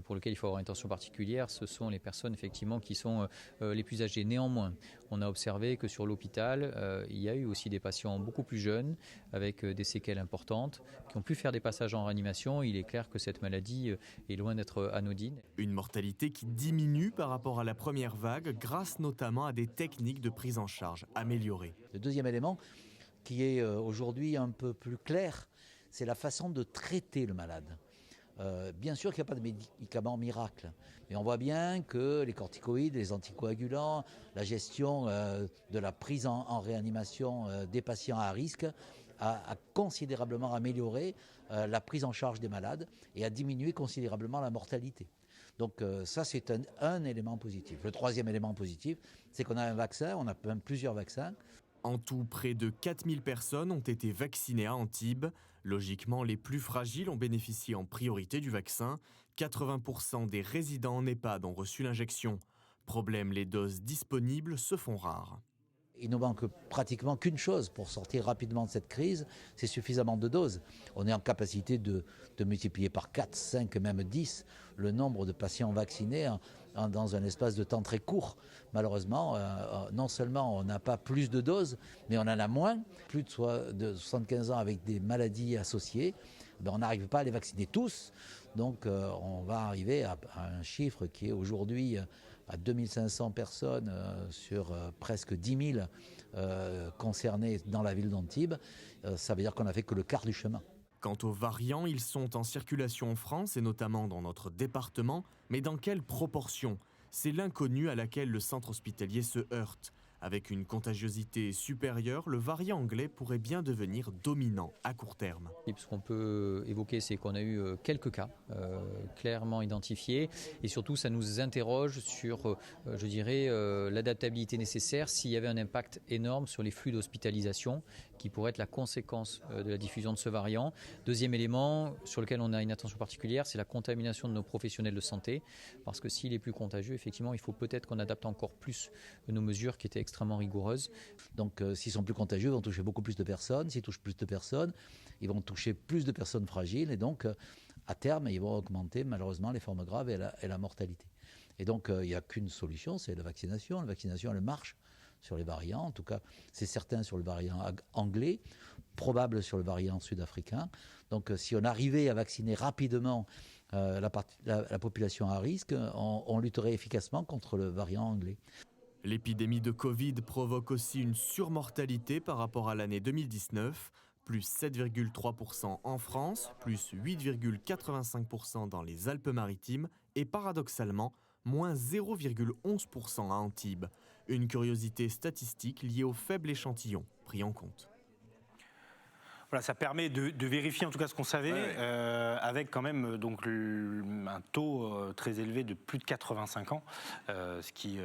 pour lequel il faut avoir une attention particulière, ce sont les personnes effectivement qui sont les plus âgées. Néanmoins, on a observé que sur l'hôpital, il y a eu aussi des patients beaucoup plus jeunes avec des séquelles importantes qui ont pu faire des passages en réanimation. Il est clair que cette maladie est loin d'être anodine. Une mortalité qui diminue par rapport à la première vague grâce notamment à des techniques de prise en charge améliorées. Le deuxième élément qui est aujourd'hui un peu plus clair, c'est la façon de traiter le malade. Bien sûr qu'il n'y a pas de médicaments miracles, mais on voit bien que les corticoïdes, les anticoagulants, la gestion de la prise en réanimation des patients à risque a considérablement amélioré la prise en charge des malades et a diminué considérablement la mortalité. Donc ça, c'est un élément positif. Le troisième élément positif, c'est qu'on a un vaccin, on a même plusieurs vaccins. En tout, près de 4000 personnes ont été vaccinées à Antibes. Logiquement, les plus fragiles ont bénéficié en priorité du vaccin. 80% des résidents en EHPAD ont reçu l'injection. Problème, les doses disponibles se font rares. Il ne manque pratiquement qu'une chose pour sortir rapidement de cette crise, c'est suffisamment de doses. On est en capacité de multiplier par 4, 5, même 10 le nombre de patients vaccinés dans un espace de temps très court. Malheureusement, non seulement on n'a pas plus de doses, mais on en a moins. Plus de 75 ans avec des maladies associées, on n'arrive pas à les vacciner tous. Donc on va arriver à un chiffre qui est aujourd'hui à 2500 personnes sur presque 10 000 concernés dans la ville d'Antibes. Ça veut dire qu'on n'a fait que le quart du chemin. Quant aux variants, ils sont en circulation en France et notamment dans notre département. Mais dans quelle proportion ? C'est l'inconnu à laquelle le centre hospitalier se heurte. Avec une contagiosité supérieure, le variant anglais pourrait bien devenir dominant à court terme. Ce qu'on peut évoquer, c'est qu'on a eu quelques cas clairement identifiés et surtout ça nous interroge sur, l'adaptabilité nécessaire s'il y avait un impact énorme sur les flux d'hospitalisation qui pourrait être la conséquence de la diffusion de ce variant. Deuxième élément sur lequel on a une attention particulière, c'est la contamination de nos professionnels de santé parce que s'il est plus contagieux, effectivement, il faut peut-être qu'on adapte encore plus nos mesures qui étaient extrêmement rigoureuses. Donc s'ils sont plus contagieux, ils vont toucher beaucoup plus de personnes. S'ils touchent plus de personnes, ils vont toucher plus de personnes fragiles. Et donc, à terme, ils vont augmenter malheureusement les formes graves et la mortalité. Et donc, il n'y a qu'une solution, c'est la vaccination. La vaccination, elle marche sur les variants. En tout cas, c'est certain sur le variant anglais, probable sur le variant sud-africain. Donc, si on arrivait à vacciner rapidement la population à risque, on lutterait efficacement contre le variant anglais. L'épidémie de Covid provoque aussi une surmortalité par rapport à l'année 2019, plus 7,3% en France, plus 8,85% dans les Alpes-Maritimes et paradoxalement, moins 0,11% à Antibes. Une curiosité statistique liée au faible échantillon pris en compte. Voilà, ça permet de vérifier en tout cas ce qu'on savait, avec quand même donc, un taux très élevé de plus de 85 ans, ce qui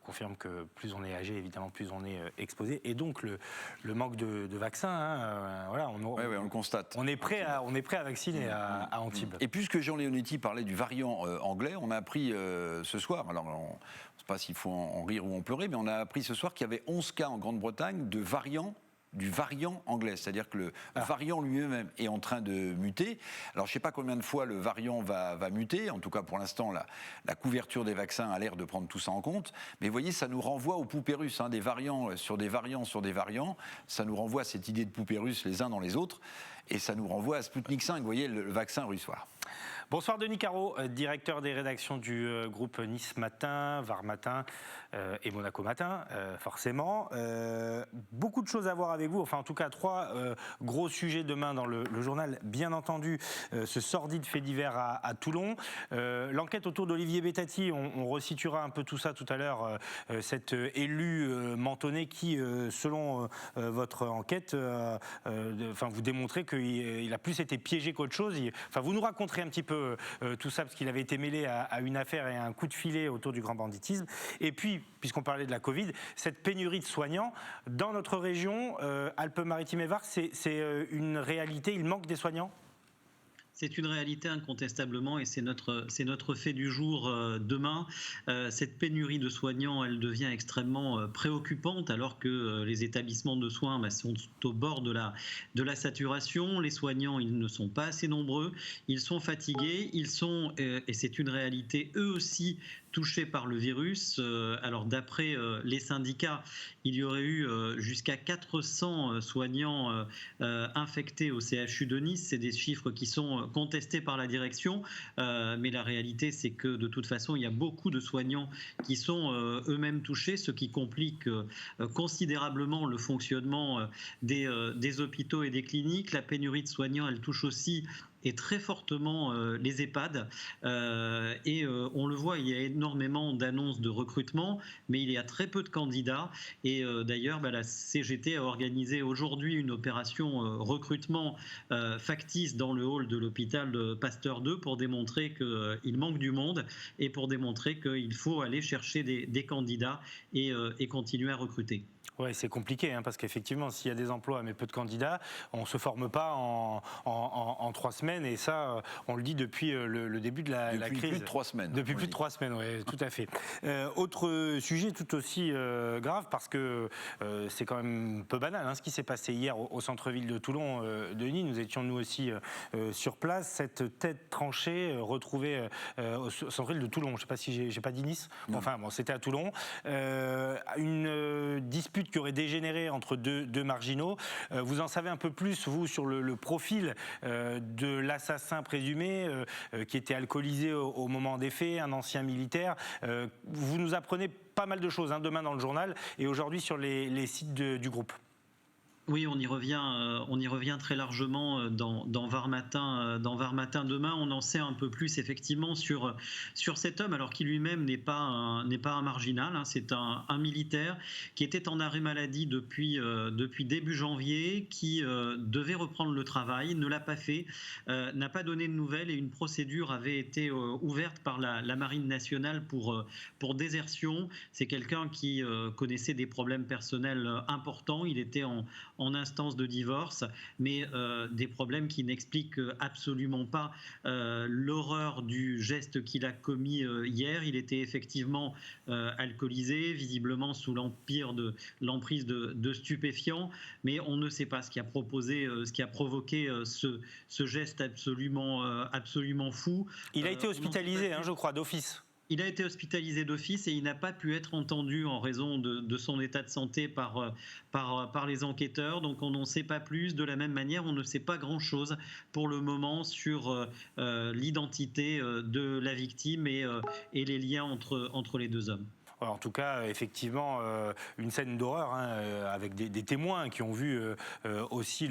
confirme que plus on est âgé, évidemment, plus on est exposé. Et donc le manque de vaccins, on le constate. On est prêt à vacciner à Antibes. Et puisque Jean Leonetti parlait du variant anglais, on a appris ce soir, alors on ne sait pas s'il faut en rire ou en pleurer, mais on a appris ce soir qu'il y avait 11 cas en Grande-Bretagne du variant anglais, c'est-à-dire que le variant lui-même est en train de muter. Alors je ne sais pas combien de fois le variant va muter, en tout cas pour l'instant la couverture des vaccins a l'air de prendre tout ça en compte, mais vous voyez ça nous renvoie aux poupées russes, des variants sur des variants sur des variants, ça nous renvoie à cette idée de poupées russes les uns dans les autres, et ça nous renvoie à Sputnik 5, vous voyez le vaccin russe. Voilà. Bonsoir Denis Caro, directeur des rédactions du groupe Nice Matin, Var Matin et Monaco Matin, forcément. Beaucoup de choses à voir avec vous, enfin en tout cas 3 gros sujets demain dans le journal. Bien entendu, ce sordide fait divers à Toulon. L'enquête autour d'Olivier Bettati, on resituera un peu tout ça tout à l'heure, cet élu mentonné qui, selon votre enquête, vous démontrez qu'il a plus été piégé qu'autre chose. Vous nous raconterez un petit peu tout ça parce qu'il avait été mêlé à une affaire et à un coup de filet autour du grand banditisme. Et puis, puisqu'on parlait de la Covid, cette pénurie de soignants dans notre région, Alpes-Maritimes et Var, c'est une réalité, il manque des soignants ? C'est une réalité incontestablement et c'est notre fait du jour demain. Cette pénurie de soignants, elle devient extrêmement préoccupante alors que les établissements de soins sont au bord de la saturation. Les soignants, ils ne sont pas assez nombreux, ils sont fatigués, ils sont, et c'est une réalité, eux aussi touchés par le virus. Alors d'après les syndicats, il y aurait eu jusqu'à 400 soignants infectés au CHU de Nice. C'est des chiffres qui sont contestés par la direction, mais la réalité c'est que de toute façon il y a beaucoup de soignants qui sont eux-mêmes touchés, ce qui complique considérablement le fonctionnement des hôpitaux et des cliniques. La pénurie de soignants, elle touche aussi et très fortement les EHPAD. Et on le voit, il y a énormément d'annonces de recrutement, mais il y a très peu de candidats. Et d'ailleurs, la CGT a organisé aujourd'hui une opération recrutement factice dans le hall de l'hôpital de Pasteur 2 pour démontrer qu'il manque du monde et pour démontrer qu'il faut aller chercher des candidats et continuer à recruter. Oui, c'est compliqué, parce qu'effectivement, s'il y a des emplois mais peu de candidats, on ne se forme pas en 3 semaines, et ça, on le dit depuis le début de la crise. Depuis plus de 3 semaines. Depuis plus de 3 semaines, oui, tout à fait. Autre sujet tout aussi grave, parce que c'est quand même peu banal, ce qui s'est passé hier au centre-ville de Toulon, Denis. Nous étions nous aussi sur place. Cette tête tranchée retrouvée au centre-ville de Toulon. Je ne sais pas si j'ai pas dit Nice. Enfin, bon, c'était à Toulon. Une dispute qui aurait dégénéré entre deux marginaux. Vous en savez un peu plus, vous, sur le profil de l'assassin présumé, qui était alcoolisé au moment des faits, un ancien militaire. Vous nous apprenez pas mal de choses demain dans le journal et aujourd'hui sur les sites du groupe. Oui, on y revient très largement dans Var Matin demain. On en sait un peu plus effectivement sur cet homme, alors qui lui-même n'est pas un marginal. C'est un militaire qui était en arrêt maladie depuis début janvier, qui devait reprendre le travail, ne l'a pas fait, n'a pas donné de nouvelles, et une procédure avait été ouverte par la Marine nationale pour désertion. C'est quelqu'un qui connaissait des problèmes personnels importants. Il était en instance de divorce, mais des problèmes qui n'expliquent absolument pas l'horreur du geste qu'il a commis hier. Il était effectivement alcoolisé, visiblement sous l'emprise de stupéfiants, mais on ne sait pas ce qui a provoqué ce geste absolument fou. Il a été hospitalisé, je crois, d'office. Il a été hospitalisé d'office et il n'a pas pu être entendu en raison de son état de santé par les enquêteurs. Donc on n'en sait pas plus. De la même manière, on ne sait pas grand-chose pour le moment sur l'identité de la victime et les liens entre les deux hommes. En tout cas, effectivement, une scène d'horreur avec des témoins qui ont vu aussi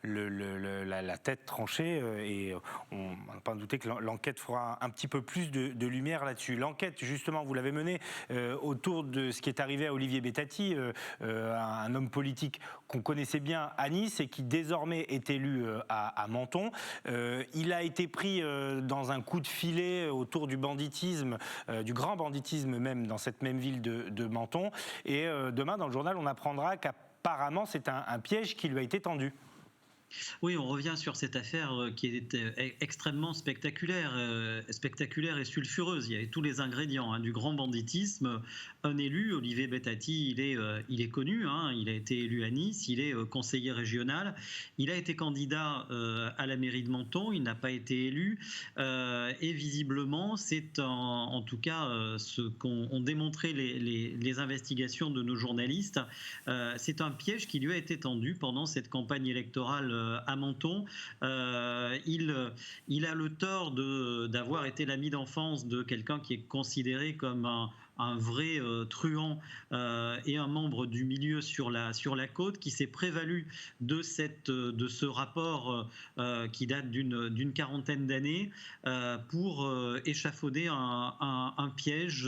la tête tranchée et on n'a pas douté que l'enquête fera un petit peu plus de lumière là-dessus. L'enquête, justement, vous l'avez menée autour de ce qui est arrivé à Olivier Bettati, un homme politique qu'on connaissait bien à Nice et qui désormais est élu à Menton. Il a été pris dans un coup de filet autour du banditisme, du grand banditisme même dans cette même ville de Menton. Et demain, dans le journal, on apprendra qu'apparemment, c'est un piège qui lui a été tendu. Oui, on revient sur cette affaire qui est extrêmement spectaculaire et sulfureuse. Il y avait tous les ingrédients du grand banditisme. Un élu, Olivier Bettati, il est connu, il a été élu à Nice, il est conseiller régional, il a été candidat à la mairie de Menton, il n'a pas été élu et visiblement, c'est en tout cas ce qu'ont démontré les investigations de nos journalistes, c'est un piège qui lui a été tendu pendant cette campagne électorale à Menton. Il a le tort d'avoir été l'ami d'enfance de quelqu'un qui est considéré comme un vrai truand et un membre du milieu sur la côte qui s'est prévalu de ce rapport qui date d'une quarantaine d'années pour échafauder un piège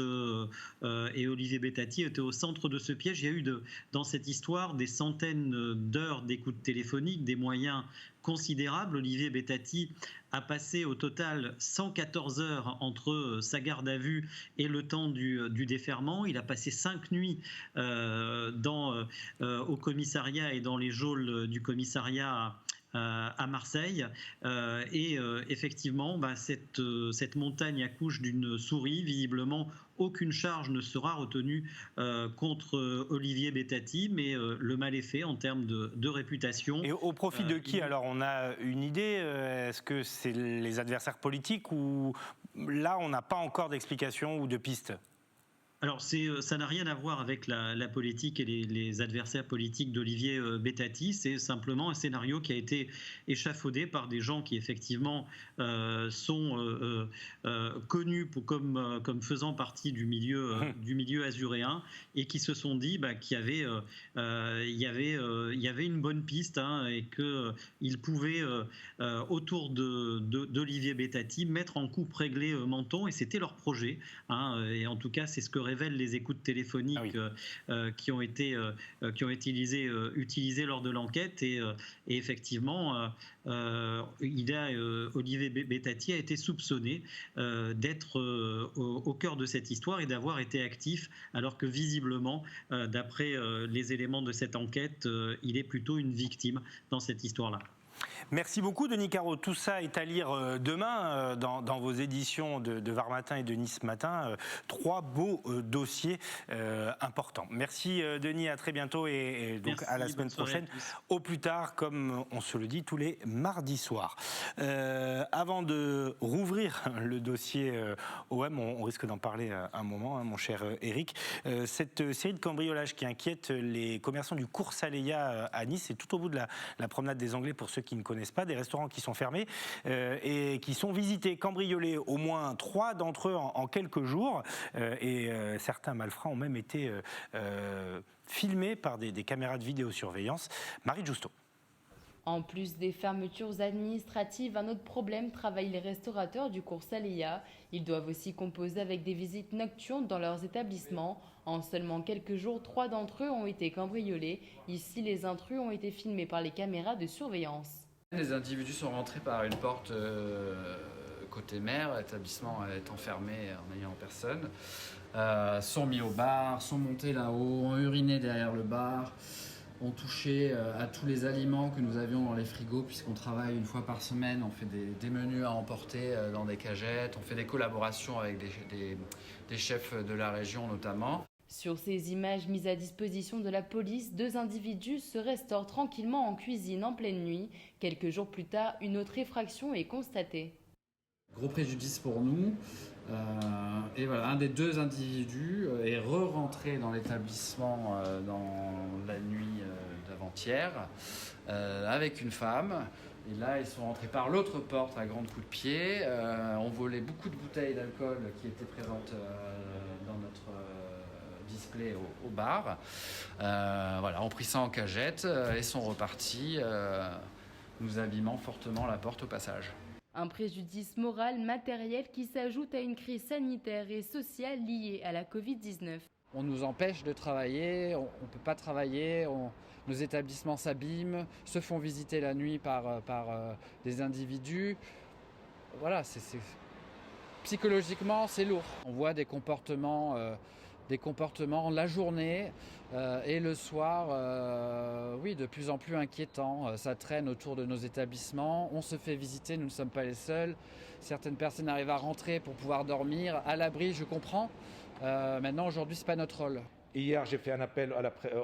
et Olivier Bettati était au centre de ce piège. Il y a eu dans cette histoire des centaines d'heures d'écoute téléphonique, des moyens considérables. Olivier Bettati a passé au total 114 heures entre sa garde à vue et le temps du déferment. Il a passé 5 nuits au commissariat et dans les geôles du commissariat à Marseille et effectivement cette montagne accouche d'une souris. Visiblement aucune charge ne sera retenue contre Olivier Bettati, mais le mal est fait en termes de réputation. Et au profit de qui alors? On a une idée, est-ce que c'est les adversaires politiques ou là on n'a pas encore d'explication ou de piste? Alors ça n'a rien à voir avec la politique et les adversaires politiques d'Olivier Bettati, c'est simplement un scénario qui a été échafaudé par des gens qui effectivement sont connus comme faisant partie du milieu azuréen et qui se sont dit qu'il y avait une bonne piste et qu'ils pouvaient autour d'Olivier Bettati mettre en coupe réglée Menton et c'était leur projet et en tout cas c'est ce que révèlent les écoutes téléphoniques qui ont été utilisées lors de l'enquête et effectivement Olivier Bettati a été soupçonné d'être au cœur de cette histoire et d'avoir été actif alors que visiblement d'après les éléments de cette enquête il est plutôt une victime dans cette histoire-là. Merci beaucoup Denis Caro. Tout ça est à lire demain dans vos éditions de Var Matin et de Nice Matin. 3 beaux dossiers importants. Merci Denis, à très bientôt et donc merci, à la semaine prochaine. Au plus tard, comme on se le dit tous les mardis soirs. Avant de rouvrir le dossier OM, on risque d'en parler un moment, mon cher Eric. Cette série de cambriolages qui inquiète les commerçants du Cours Saleya à Nice, c'est tout au bout de la promenade des Anglais pour ceux qui ne connaissent pas, des restaurants qui sont fermés et qui sont visités, cambriolés, au moins 3 d'entre eux en quelques jours et certains malfrats ont même été filmés par des caméras de vidéosurveillance. Marie Justo. En plus des fermetures administratives, un autre problème travaille les restaurateurs du Cours Saleya. Ils doivent aussi composer avec des visites nocturnes dans leurs établissements. En seulement quelques jours, 3 d'entre eux ont été cambriolés. Ici, les intrus ont été filmés par les caméras de surveillance. Les individus sont rentrés par une porte côté mer, l'établissement étant fermé en n'ayant personne, sont mis au bar, sont montés là-haut, ont uriné derrière le bar, ont touché à tous les aliments que nous avions dans les frigos puisqu'on travaille une fois par semaine, on fait des menus à emporter dans des cagettes, on fait des collaborations avec des chefs de la région notamment. Sur ces images mises à disposition de la police, 2 individus se restaurent tranquillement en cuisine en pleine nuit. Quelques jours plus tard, une autre effraction est constatée. Gros préjudice pour nous. Et voilà, un des deux individus est re-rentré dans l'établissement dans la nuit d'avant-hier avec une femme. Et là, ils sont rentrés par l'autre porte à grands coups de pied, ont volé beaucoup de bouteilles d'alcool qui étaient présentes dans notre display au bar. Voilà, ont pris ça en cagette et sont repartis, nous abîmant fortement la porte au passage. Un préjudice moral, matériel qui s'ajoute à une crise sanitaire et sociale liée à la Covid-19. On nous empêche de travailler, on ne peut pas travailler, nos établissements s'abîment, se font visiter la nuit par des individus. Voilà, psychologiquement, c'est lourd. On voit des comportements la journée et le soir, oui, de plus en plus inquiétants. Ça traîne autour de nos établissements, on se fait visiter, nous ne sommes pas les seuls. Certaines personnes arrivent à rentrer pour pouvoir dormir à l'abri, je comprends. Maintenant, aujourd'hui, ce n'est pas notre rôle. Hier, j'ai fait un appel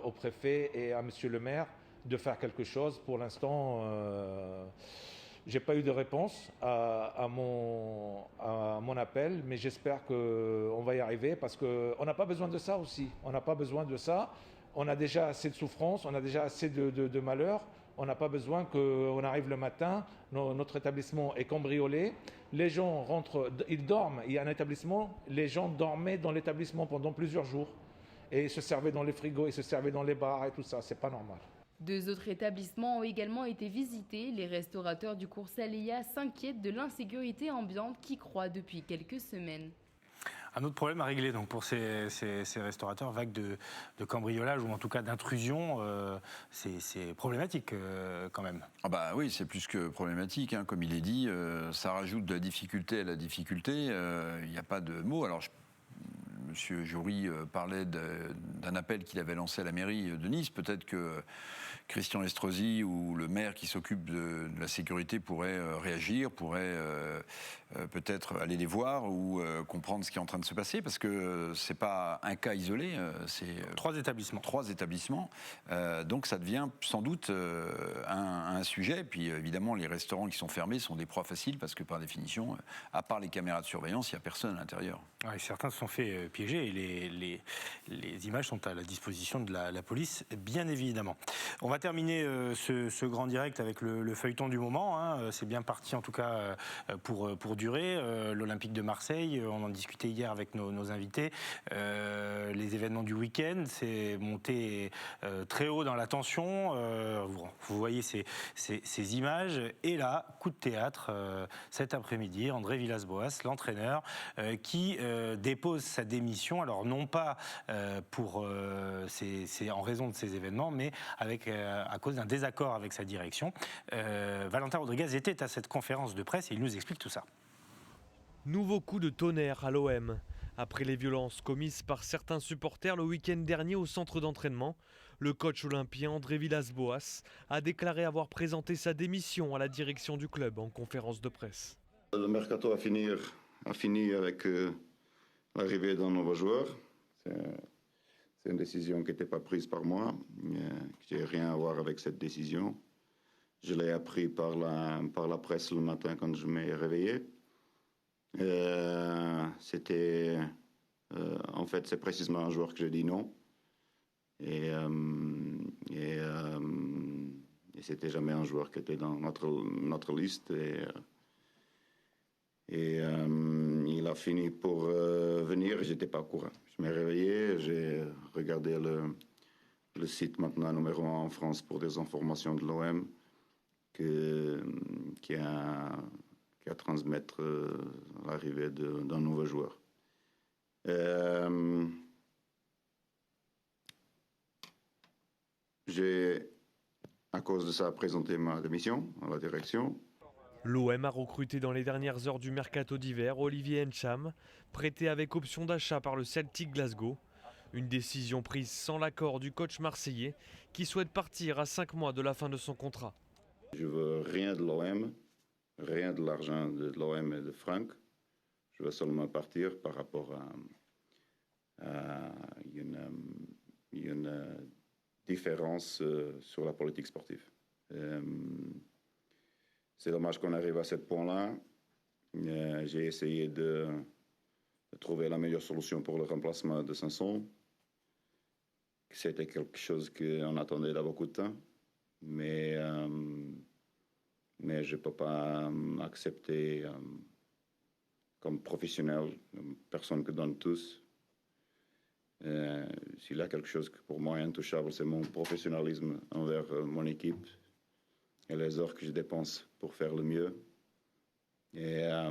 au préfet et à monsieur le maire de faire quelque chose. Pour l'instant, je n'ai pas eu de réponse à mon appel, mais j'espère qu'on va y arriver parce qu'on n'a pas besoin de ça aussi. On n'a pas besoin de ça. On a déjà assez de souffrance, on a déjà assez de malheur. On n'a pas besoin qu'on arrive le matin, notre établissement est cambriolé. Les gens rentrent, ils dorment. Il y a un établissement, les gens dormaient dans l'établissement pendant plusieurs jours. Et ils se servaient dans les frigos, ils se servaient dans les bars et tout ça. C'est pas normal. 2 autres établissements ont également été visités. Les restaurateurs du cours Saléya s'inquiètent de l'insécurité ambiante qui croît depuis quelques semaines. Un autre problème à régler donc, pour ces restaurateurs, vague de cambriolage ou en tout cas d'intrusion, c'est problématique quand même. Ah bah oui, c'est plus que problématique, hein. Comme il est dit, ça rajoute de la difficulté à la difficulté, il n'y a pas de mots. Alors, Monsieur Jory parlait d'un appel qu'il avait lancé à la mairie de Nice. Peut-être que Christian Estrosi ou le maire qui s'occupe de la sécurité pourrait réagir, pourrait peut-être aller les voir ou comprendre ce qui est en train de se passer, parce que c'est pas un cas isolé, c'est 3 établissements. 3 établissements. Donc ça devient sans doute un sujet. Puis évidemment, les restaurants qui sont fermés sont des proies faciles parce que par définition, à part les caméras de surveillance, il n'y a personne à l'intérieur. Ouais, certains se sont fait piéger et les images sont à la disposition de la police, bien évidemment. On va terminer ce grand direct avec le feuilleton du moment, hein. C'est bien parti en tout cas pour durer. L'Olympique de Marseille, on en discutait hier avec nos invités. Les événements du week-end, c'est monté très haut dans la tension. Vous voyez ces images. Et là, coup de théâtre, cet après-midi, André Villas-Boas, l'entraîneur, qui dépose sa démission. Alors non pas c'est en raison de ces événements, mais à cause d'un désaccord avec sa direction. Valentin Rodriguez était à cette conférence de presse et il nous explique tout ça. Nouveau coup de tonnerre à l'OM. Après les violences commises par certains supporters le week-end dernier au centre d'entraînement, le coach olympien André Villas-Boas a déclaré avoir présenté sa démission à la direction du club en conférence de presse. Le mercato a fini avec l'arrivée d'un nouveau joueur. C'est une décision qui n'était pas prise par moi, qui n'a rien à voir avec cette décision. Je l'ai appris par la presse le matin quand je m'ai réveillé. En fait, c'est précisément un joueur que j'ai dit non. Et c'était jamais un joueur qui était dans notre liste. Et il a fini pour venir, j'étais pas au courant. Je m'ai réveillé, j'ai regardé le site maintenant numéro 1 en France pour des informations de l'OM qui a transmettre l'arrivée d'un nouveau joueur. J'ai, à cause de ça, présenté ma démission à la direction. L'OM a recruté dans les dernières heures du mercato d'hiver Olivier Ncham, prêté avec option d'achat par le Celtic Glasgow. Une décision prise sans l'accord du coach marseillais qui souhaite partir à 5 mois de la fin de son contrat. Je veux rien de l'OM, rien de l'argent de l'OM et de Franck. Je veux seulement partir par rapport à une différence sur la politique sportive. C'est dommage qu'on arrive à ce point-là, J'ai essayé de trouver la meilleure solution pour le remplacement de Sanson. C'était quelque chose qu'on attendait dans beaucoup de temps, mais je ne peux pas accepter comme professionnel, une personne qui donne tous. S'il y a quelque chose que pour moi est intouchable, c'est mon professionnalisme envers mon équipe et les heures que je dépense pour faire le mieux. Et je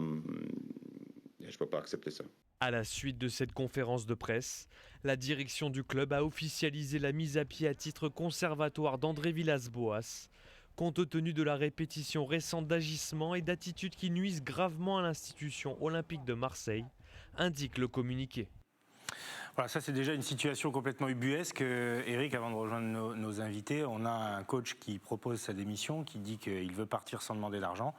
ne peux pas accepter ça. À la suite de cette conférence de presse, la direction du club a officialisé la mise à pied à titre conservatoire d'André Villas-Boas, compte tenu de la répétition récente d'agissements et d'attitudes qui nuisent gravement à l'institution olympique de Marseille, indique le communiqué. Voilà, ça c'est déjà une situation complètement ubuesque. Eric, avant de rejoindre nos invités, on a un coach qui propose sa démission, qui dit qu'il veut partir sans demander d'argent.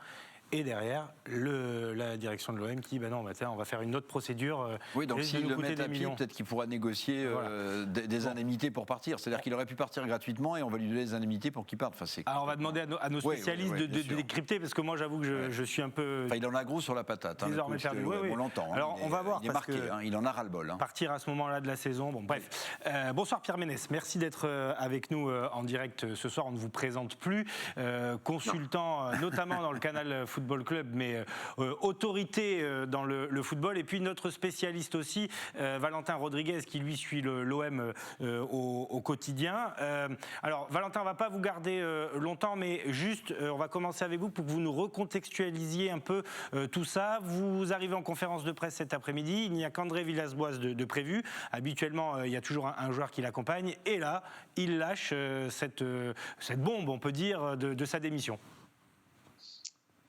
Et derrière, la direction de l'OM qui dit non, on va faire une autre procédure. Oui, donc s'il le met à pied, peut-être qu'il pourra négocier des indemnités pour partir. C'est-à-dire qu'il aurait pu partir gratuitement et on va lui donner des indemnités pour qu'il parte. Enfin, alors on va demander à nos spécialistes de décrypter, parce que moi j'avoue que je suis un peu. Enfin, il en a gros sur la patate. Désormais perdu. On l'entend. Alors on va voir. Il est marqué, il en a ras-le-bol. Partir à ce moment-là de la saison. Bon, bref. Bonsoir Pierre Ménès. Merci d'être avec nous en direct ce soir. On ne vous présente plus. Consultant, notamment dans le Canal Football Club, mais autorité dans le football. Et puis notre spécialiste aussi, Valentin Rodriguez, qui lui suit l'OM au quotidien. Alors Valentin, on ne va pas vous garder longtemps, mais juste, on va commencer avec vous pour que vous nous recontextualisiez un peu tout ça. Vous arrivez en conférence de presse cet après-midi, il n'y a qu'André Villas-Boas de prévu. Habituellement, il y a toujours un joueur qui l'accompagne. Et là, il lâche cette bombe, on peut dire, de sa démission.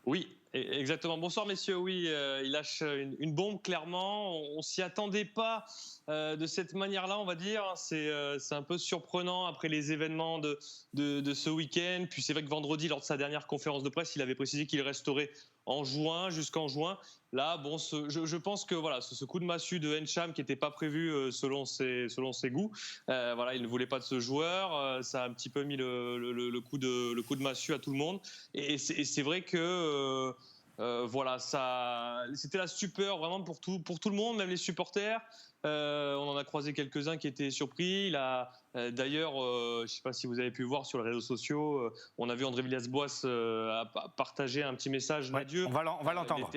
Oui, exactement. Bonsoir messieurs, oui, il lâche une bombe clairement, on s'y attendait pas de cette manière-là, on va dire. C'est un peu surprenant après les événements de ce week-end. Puis c'est vrai que vendredi, lors de sa dernière conférence de presse, il avait précisé qu'il resterait en juin, jusqu'en juin. Là, bon, je pense que voilà, ce coup de massue de Encham qui n'était pas prévu selon ses goûts, voilà, il ne voulait pas de ce joueur. Ça a un petit peu mis le coup de massue à tout le monde. Et c'est vrai que voilà, c'était la stupeur vraiment pour tout le monde, même les supporters. On en a croisé quelques-uns qui étaient surpris. Il a d'ailleurs, je ne sais pas si vous avez pu voir sur les réseaux sociaux, on a vu André Villas-Boas partager un petit message d'adieu. On va l'entendre.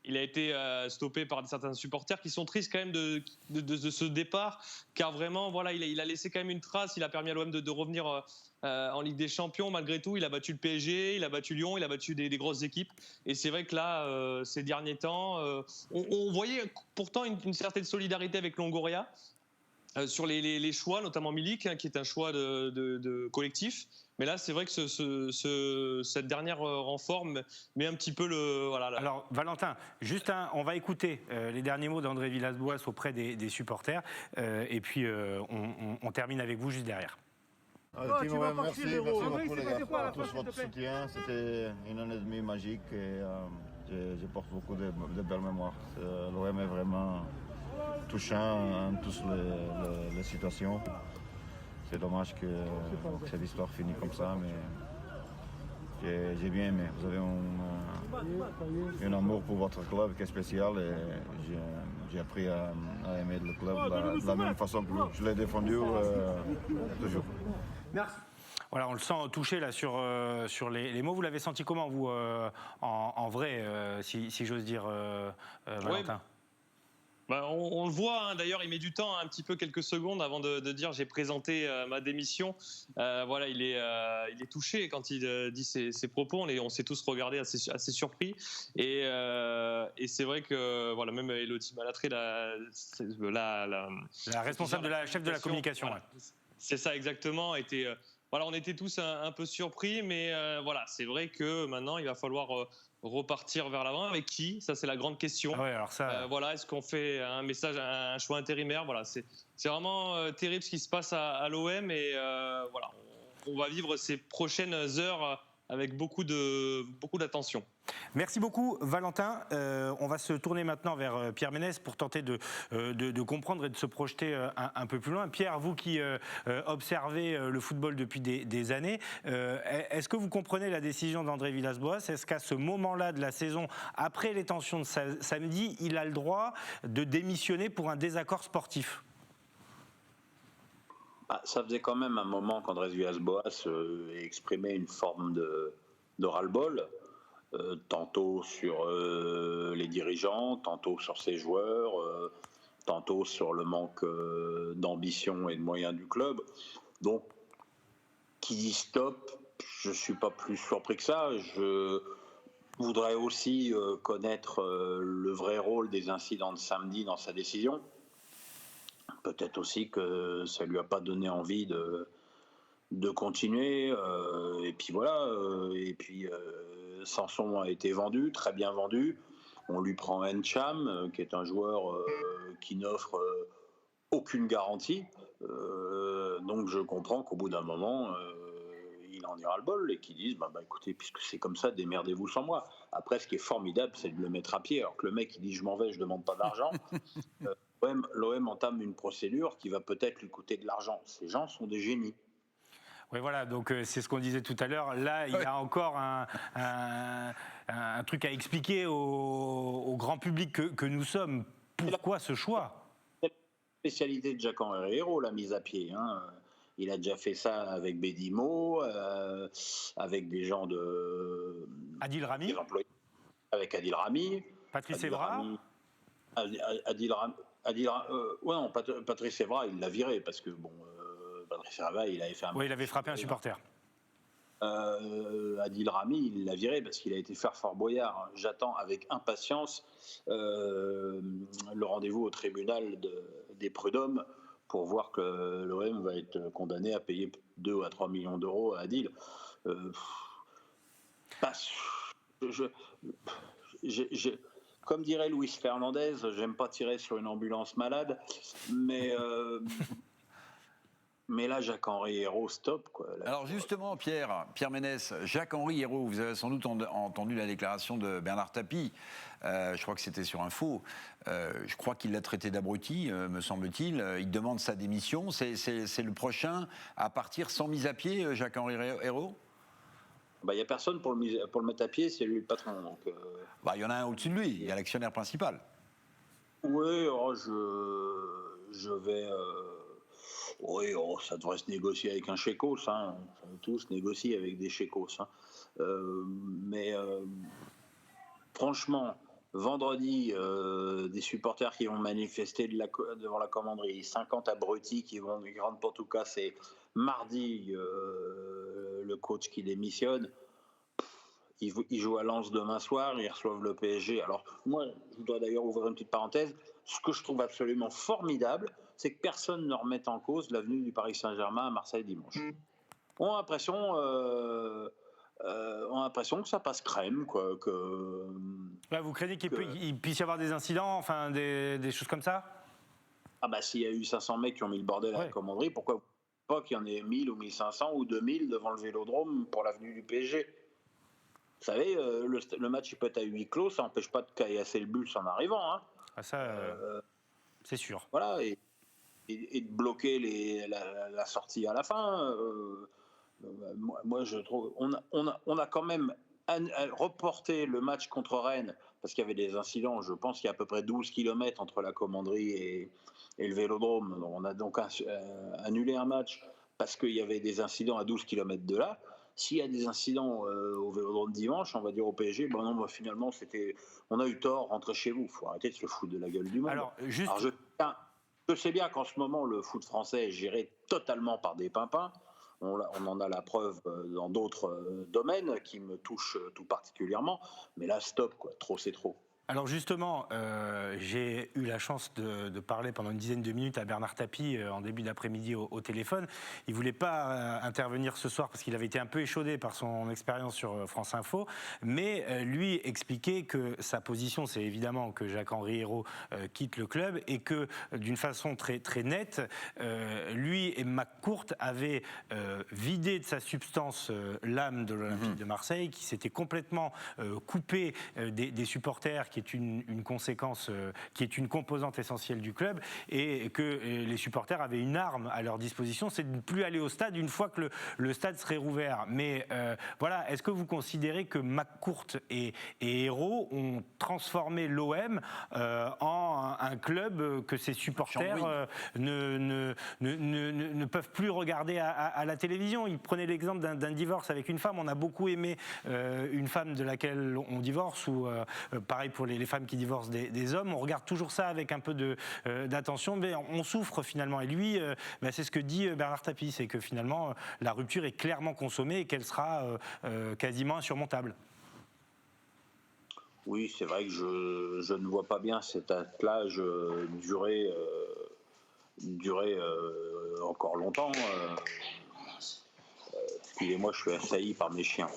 Il a été stoppé par certains supporters qui sont tristes quand même de ce départ, car vraiment, voilà, il a laissé quand même une trace. Il a permis à l'OM de revenir en Ligue des Champions. Malgré tout, il a battu le PSG, il a battu Lyon, il a battu des grosses équipes. Et c'est vrai que là, ces derniers temps, on voyait pourtant une certaine solidarité avec Longoria sur les choix, notamment Milik, qui est un choix de collectif. Mais là, c'est vrai que cette dernière renfort met un petit peu voilà. Alors, Valentin, juste on va écouter les derniers mots d'André Villas-Boas auprès des supporters. Et puis, on termine avec vous juste derrière. Merci beaucoup les gars pour tout votre soutien. C'était une année et demie magique et je porte beaucoup de belles mémoires. L'OM est vraiment touchant en toutes les situations. C'est dommage que cette histoire finisse comme ça, mais j'ai bien aimé. Vous avez un amour pour votre club qui est spécial et j'ai appris à aimer le club de la même façon que je l'ai défendu toujours. Merci. Voilà, on le sent touché là sur les mots. Vous l'avez senti comment, vous, en vrai, si j'ose dire, Valentin? Bah, on le voit, hein. D'ailleurs, il met du temps, un petit peu, quelques secondes avant de dire j'ai présenté ma démission. Voilà, il est touché quand il dit ses propos. On s'est tous regardés assez surpris. Et c'est vrai que voilà, même Elodie Malatré, la responsable de la chef de la communication. Voilà, c'est ça exactement. Voilà, on était tous un peu surpris, mais voilà, c'est vrai que maintenant il va falloir repartir vers l'avant. Avec qui? Ça, c'est la grande question. Ah ouais, alors ça... voilà, est-ce qu'on fait un choix intérimaire? Voilà, c'est vraiment terrible ce qui se passe à l'OM et voilà, on va vivre ces prochaines heures avec beaucoup d'attention. Merci beaucoup Valentin. On va se tourner maintenant vers Pierre Ménès pour tenter de comprendre et de se projeter un peu plus loin. Pierre, vous qui observez le football depuis des années, est-ce que vous comprenez la décision d'André Villas-Boas? Est-ce qu'à ce moment-là de la saison, après les tensions de samedi, il a le droit de démissionner pour un désaccord sportif? Ça faisait quand même un moment qu'André Villas-Boas exprimait une forme de ras-le-bol. Tantôt sur les dirigeants, tantôt sur ses joueurs, tantôt sur le manque d'ambition et de moyens du club. Donc, qui dit stop, je ne suis pas plus surpris que ça. Je voudrais aussi connaître le vrai rôle des incidents de samedi dans sa décision. Peut-être aussi que ça ne lui a pas donné envie de continuer. Et puis voilà. Sanson a été vendu, très bien vendu. On lui prend Encham, qui est un joueur qui n'offre aucune garantie. Donc je comprends qu'au bout d'un moment, il en ira le bol et qu'il dise écoutez, puisque c'est comme ça, démerdez-vous sans moi. Après, ce qui est formidable, c'est de le mettre à pied. Alors que le mec, il dit je m'en vais, je ne demande pas d'argent. L'OM entame une procédure qui va peut-être lui coûter de l'argent. Ces gens sont des génies. Oui, voilà, donc c'est ce qu'on disait tout à l'heure. Là, il y a encore un truc à expliquer au grand public que nous sommes. Pourquoi ce choix? C'est la spécialité de Jacques-Henri Hérault, la mise à pied. Il a déjà fait ça avec Bédimo, avec des gens de... Adil Rami. Avec Adil Rami. Patrice Evra. Non, Patrice Evra, il l'a viré parce que Patrice Evra, il avait fait il avait frappé un supporter. Adil Rami, il l'a viré parce qu'il a été faire Fort Boyard. J'attends avec impatience le rendez-vous au tribunal des prud'hommes pour voir que l'OM va être condamné à payer 2 à 3 millions d'euros à Adil. Comme dirait Luis Fernandez, j'aime pas tirer sur une ambulance malade, mais là, Jacques-Henri Hérault, stop, quoi. Là, alors justement, Pierre Ménès, Jacques-Henri Hérault, vous avez sans doute entendu la déclaration de Bernard Tapie, je crois que c'était sur Info, je crois qu'il l'a traité d'abruti, me semble-t-il, il demande sa démission, c'est le prochain à partir sans mise à pied, Jacques-Henri Hérault? Il n'y a personne pour le mettre à pied, c'est lui le patron. Donc, il y en a un au-dessus de lui, il y a l'actionnaire principal. Oui, je vais... ça devrait se négocier avec un chécos, tous négocient avec des chécos. Franchement, vendredi, des supporters qui vont manifester devant la commanderie, 50 abrutis qui rentrent pour tout casser. Mardi, le coach qui démissionne, il joue à Lens demain soir, ils reçoivent le PSG. Alors moi, je voudrais d'ailleurs ouvrir une petite parenthèse. Ce que je trouve absolument formidable, c'est que personne ne remette en cause l'avenue du Paris Saint-Germain à Marseille dimanche. On a l'impression que ça passe crème, quoi. Vous craignez qu'il puisse y avoir des incidents, enfin des choses comme ça? S'il y a eu 500 mecs qui ont mis le bordel à la commanderie, pourquoi pas qu'il y en ait 1000 ou 1500 ou 2000 devant le Vélodrome pour l'avenue du PSG? Vous savez, le match il peut être à huis clos, ça n'empêche pas de caillasser le bus en arrivant. C'est sûr. Voilà, et de bloquer la sortie à la fin. Moi, je trouve... On a quand même reporté le match contre Rennes, parce qu'il y avait des incidents. Je pense qu'il y a à peu près 12 km entre la commanderie et le Vélodrome. On a donc annulé un match parce qu'il y avait des incidents à 12 km de là. S'il y a des incidents au Vélodrome dimanche, on va dire au PSG, finalement, on a eu tort, rentrez chez vous. Il faut arrêter de se foutre de la gueule du monde. Alors, je sais bien qu'en ce moment, le foot français est géré totalement par des pimpins. On en a la preuve dans d'autres domaines qui me touchent tout particulièrement. Mais là, stop, quoi. Trop, c'est trop. Alors justement, j'ai eu la chance de parler pendant une dizaine de minutes à Bernard Tapie en début d'après-midi au téléphone. Il ne voulait pas intervenir ce soir parce qu'il avait été un peu échaudé par son expérience sur France Info, mais lui expliquait que sa position, c'est évidemment que Jacques-Henri Hérault quitte le club et que d'une façon très, très nette, lui et McCourt avaient vidé de sa substance l'âme de l'Olympique de Marseille, qui s'était complètement coupé des supporters, qui est une conséquence, qui est une composante essentielle du club, et que les supporters avaient une arme à leur disposition, c'est de ne plus aller au stade une fois que le stade serait rouvert. Mais voilà, est-ce que vous considérez que McCourt et Hérault ont transformé l'OM en un club que ses supporters ne peuvent plus regarder à la télévision? Il prenait l'exemple d'un divorce avec une femme. On a beaucoup aimé une femme de laquelle on divorce, ou pareil pour les femmes qui divorcent des hommes. On regarde toujours ça avec un peu d'attention, mais on souffre finalement. Et lui, c'est ce que dit Bernard Tapie, c'est que finalement la rupture est clairement consommée et qu'elle sera quasiment insurmontable. Oui, c'est vrai que je ne vois pas bien cet attelage durer encore longtemps. Excusez-moi, je suis assailli par mes chiens.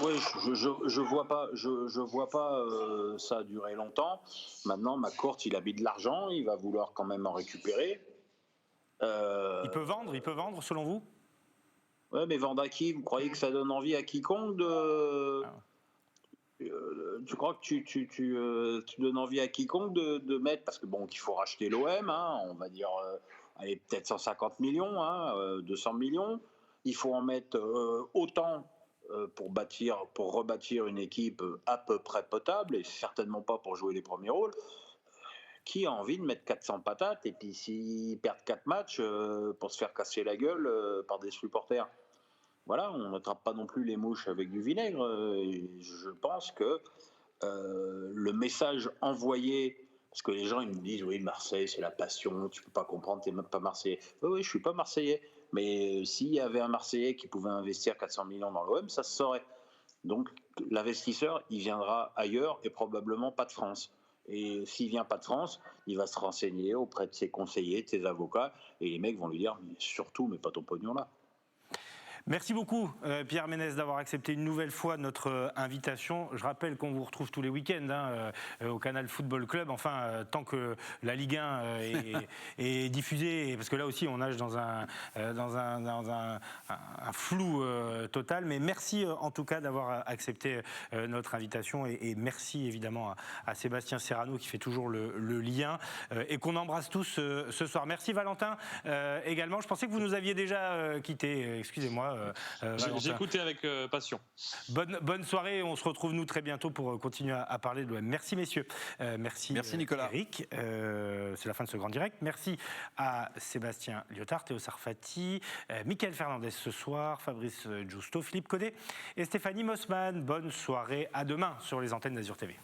Oui, je vois pas ça durer longtemps. Maintenant, McCourt, il a mis de l'argent, il va vouloir quand même en récupérer. Il peut vendre selon vous? Ouais, mais vendre à qui? Vous croyez que ça donne envie à quiconque de... tu crois que tu donnes envie à quiconque de mettre, parce que bon, qu'il faut racheter l'OM, hein, on va dire, allez, peut-être 150 millions, 200 millions. Il faut en mettre autant pour rebâtir une équipe à peu près potable, et certainement pas pour jouer les premiers rôles. Qui a envie de mettre 400 patates et puis s'ils perdent 4 matchs pour se faire casser la gueule par des supporters? Voilà, on n'attrape pas non plus les mouches avec du vinaigre. Je pense que le message envoyé, parce que les gens ils me disent oui, Marseille c'est la passion, tu peux pas comprendre, t'es même pas Marseillais. Oui, je suis pas Marseillais, mais s'il y avait un Marseillais qui pouvait investir 400 millions dans l'OM, ça se saurait. Donc l'investisseur, il viendra ailleurs et probablement pas de France. Et s'il vient pas de France, il va se renseigner auprès de ses conseillers, de ses avocats, et les mecs vont lui dire mais surtout, mais pas ton pognon là. Merci beaucoup Pierre Ménès d'avoir accepté une nouvelle fois notre invitation. Je rappelle qu'on vous retrouve tous les week-ends au Canal Football Club, enfin tant que la Ligue 1 est diffusée, parce que là aussi on nage dans un flou total. Mais merci en tout cas d'avoir accepté notre invitation, et merci évidemment à Sébastien Serrano qui fait toujours le lien et qu'on embrasse tous ce soir. Merci Valentin également. Je pensais que vous nous aviez déjà quitté, excusez-moi. J'ai écouté avec passion. Bonne soirée, on se retrouve nous très bientôt pour continuer à parler de l'OM. Merci messieurs. Merci Nicolas. Eric, c'est la fin de ce grand direct. Merci à Sébastien Lyotard, Théo Sarfati, Mickaël Fernandez ce soir, Fabrice Giusto, Philippe Codet et Stéphanie Mossman. Bonne soirée, à demain sur les antennes d'Azur TV.